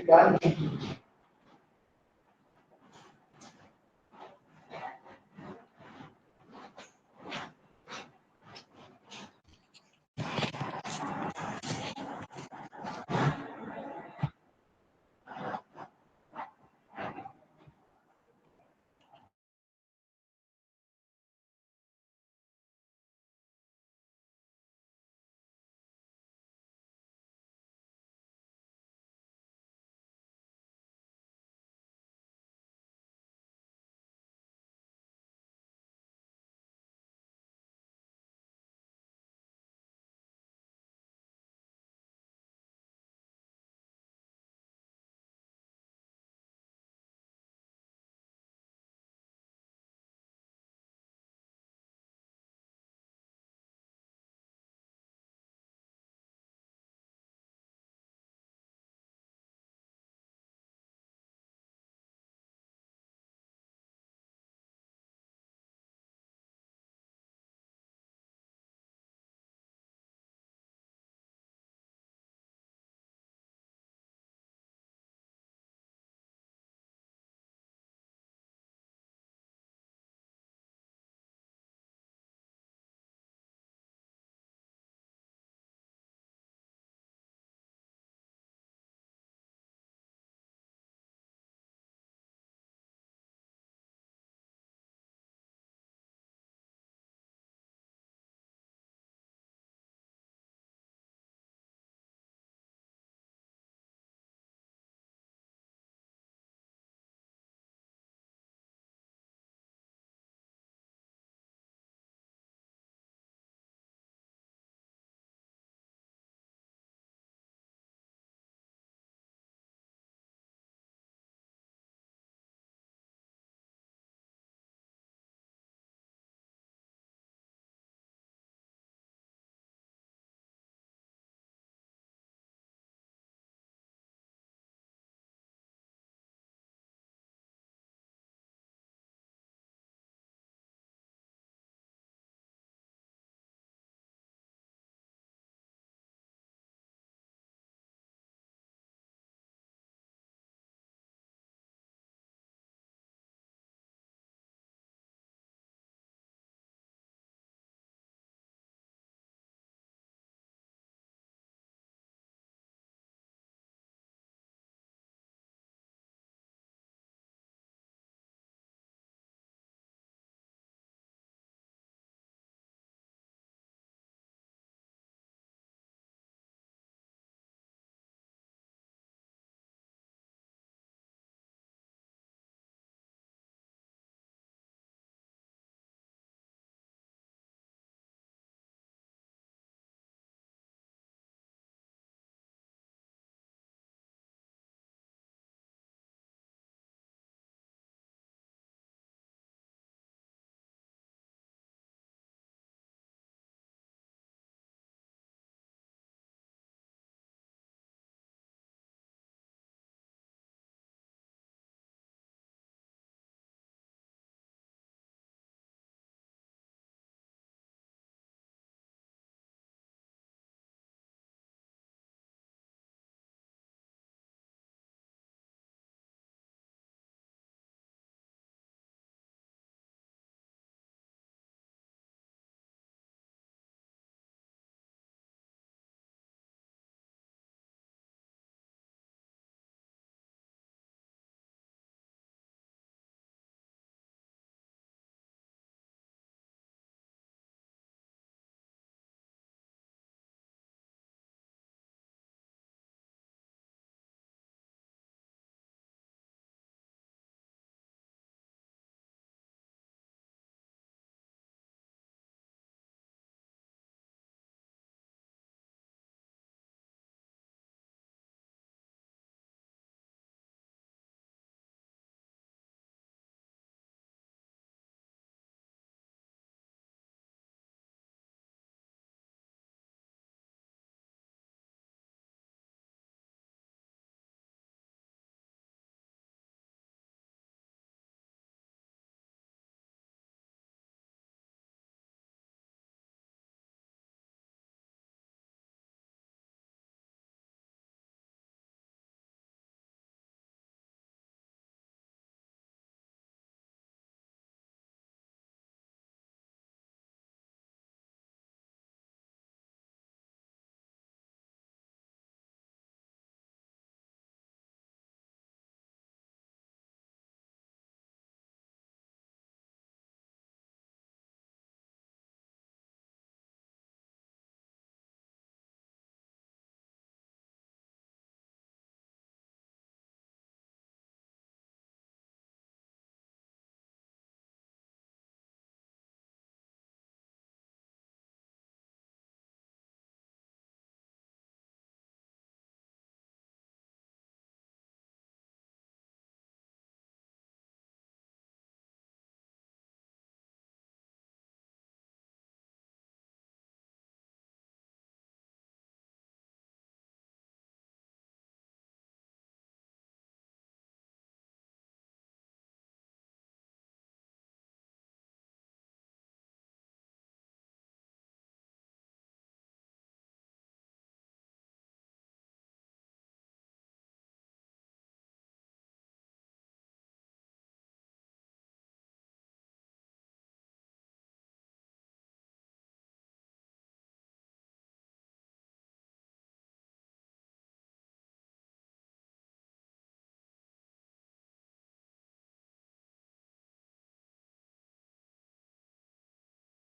you can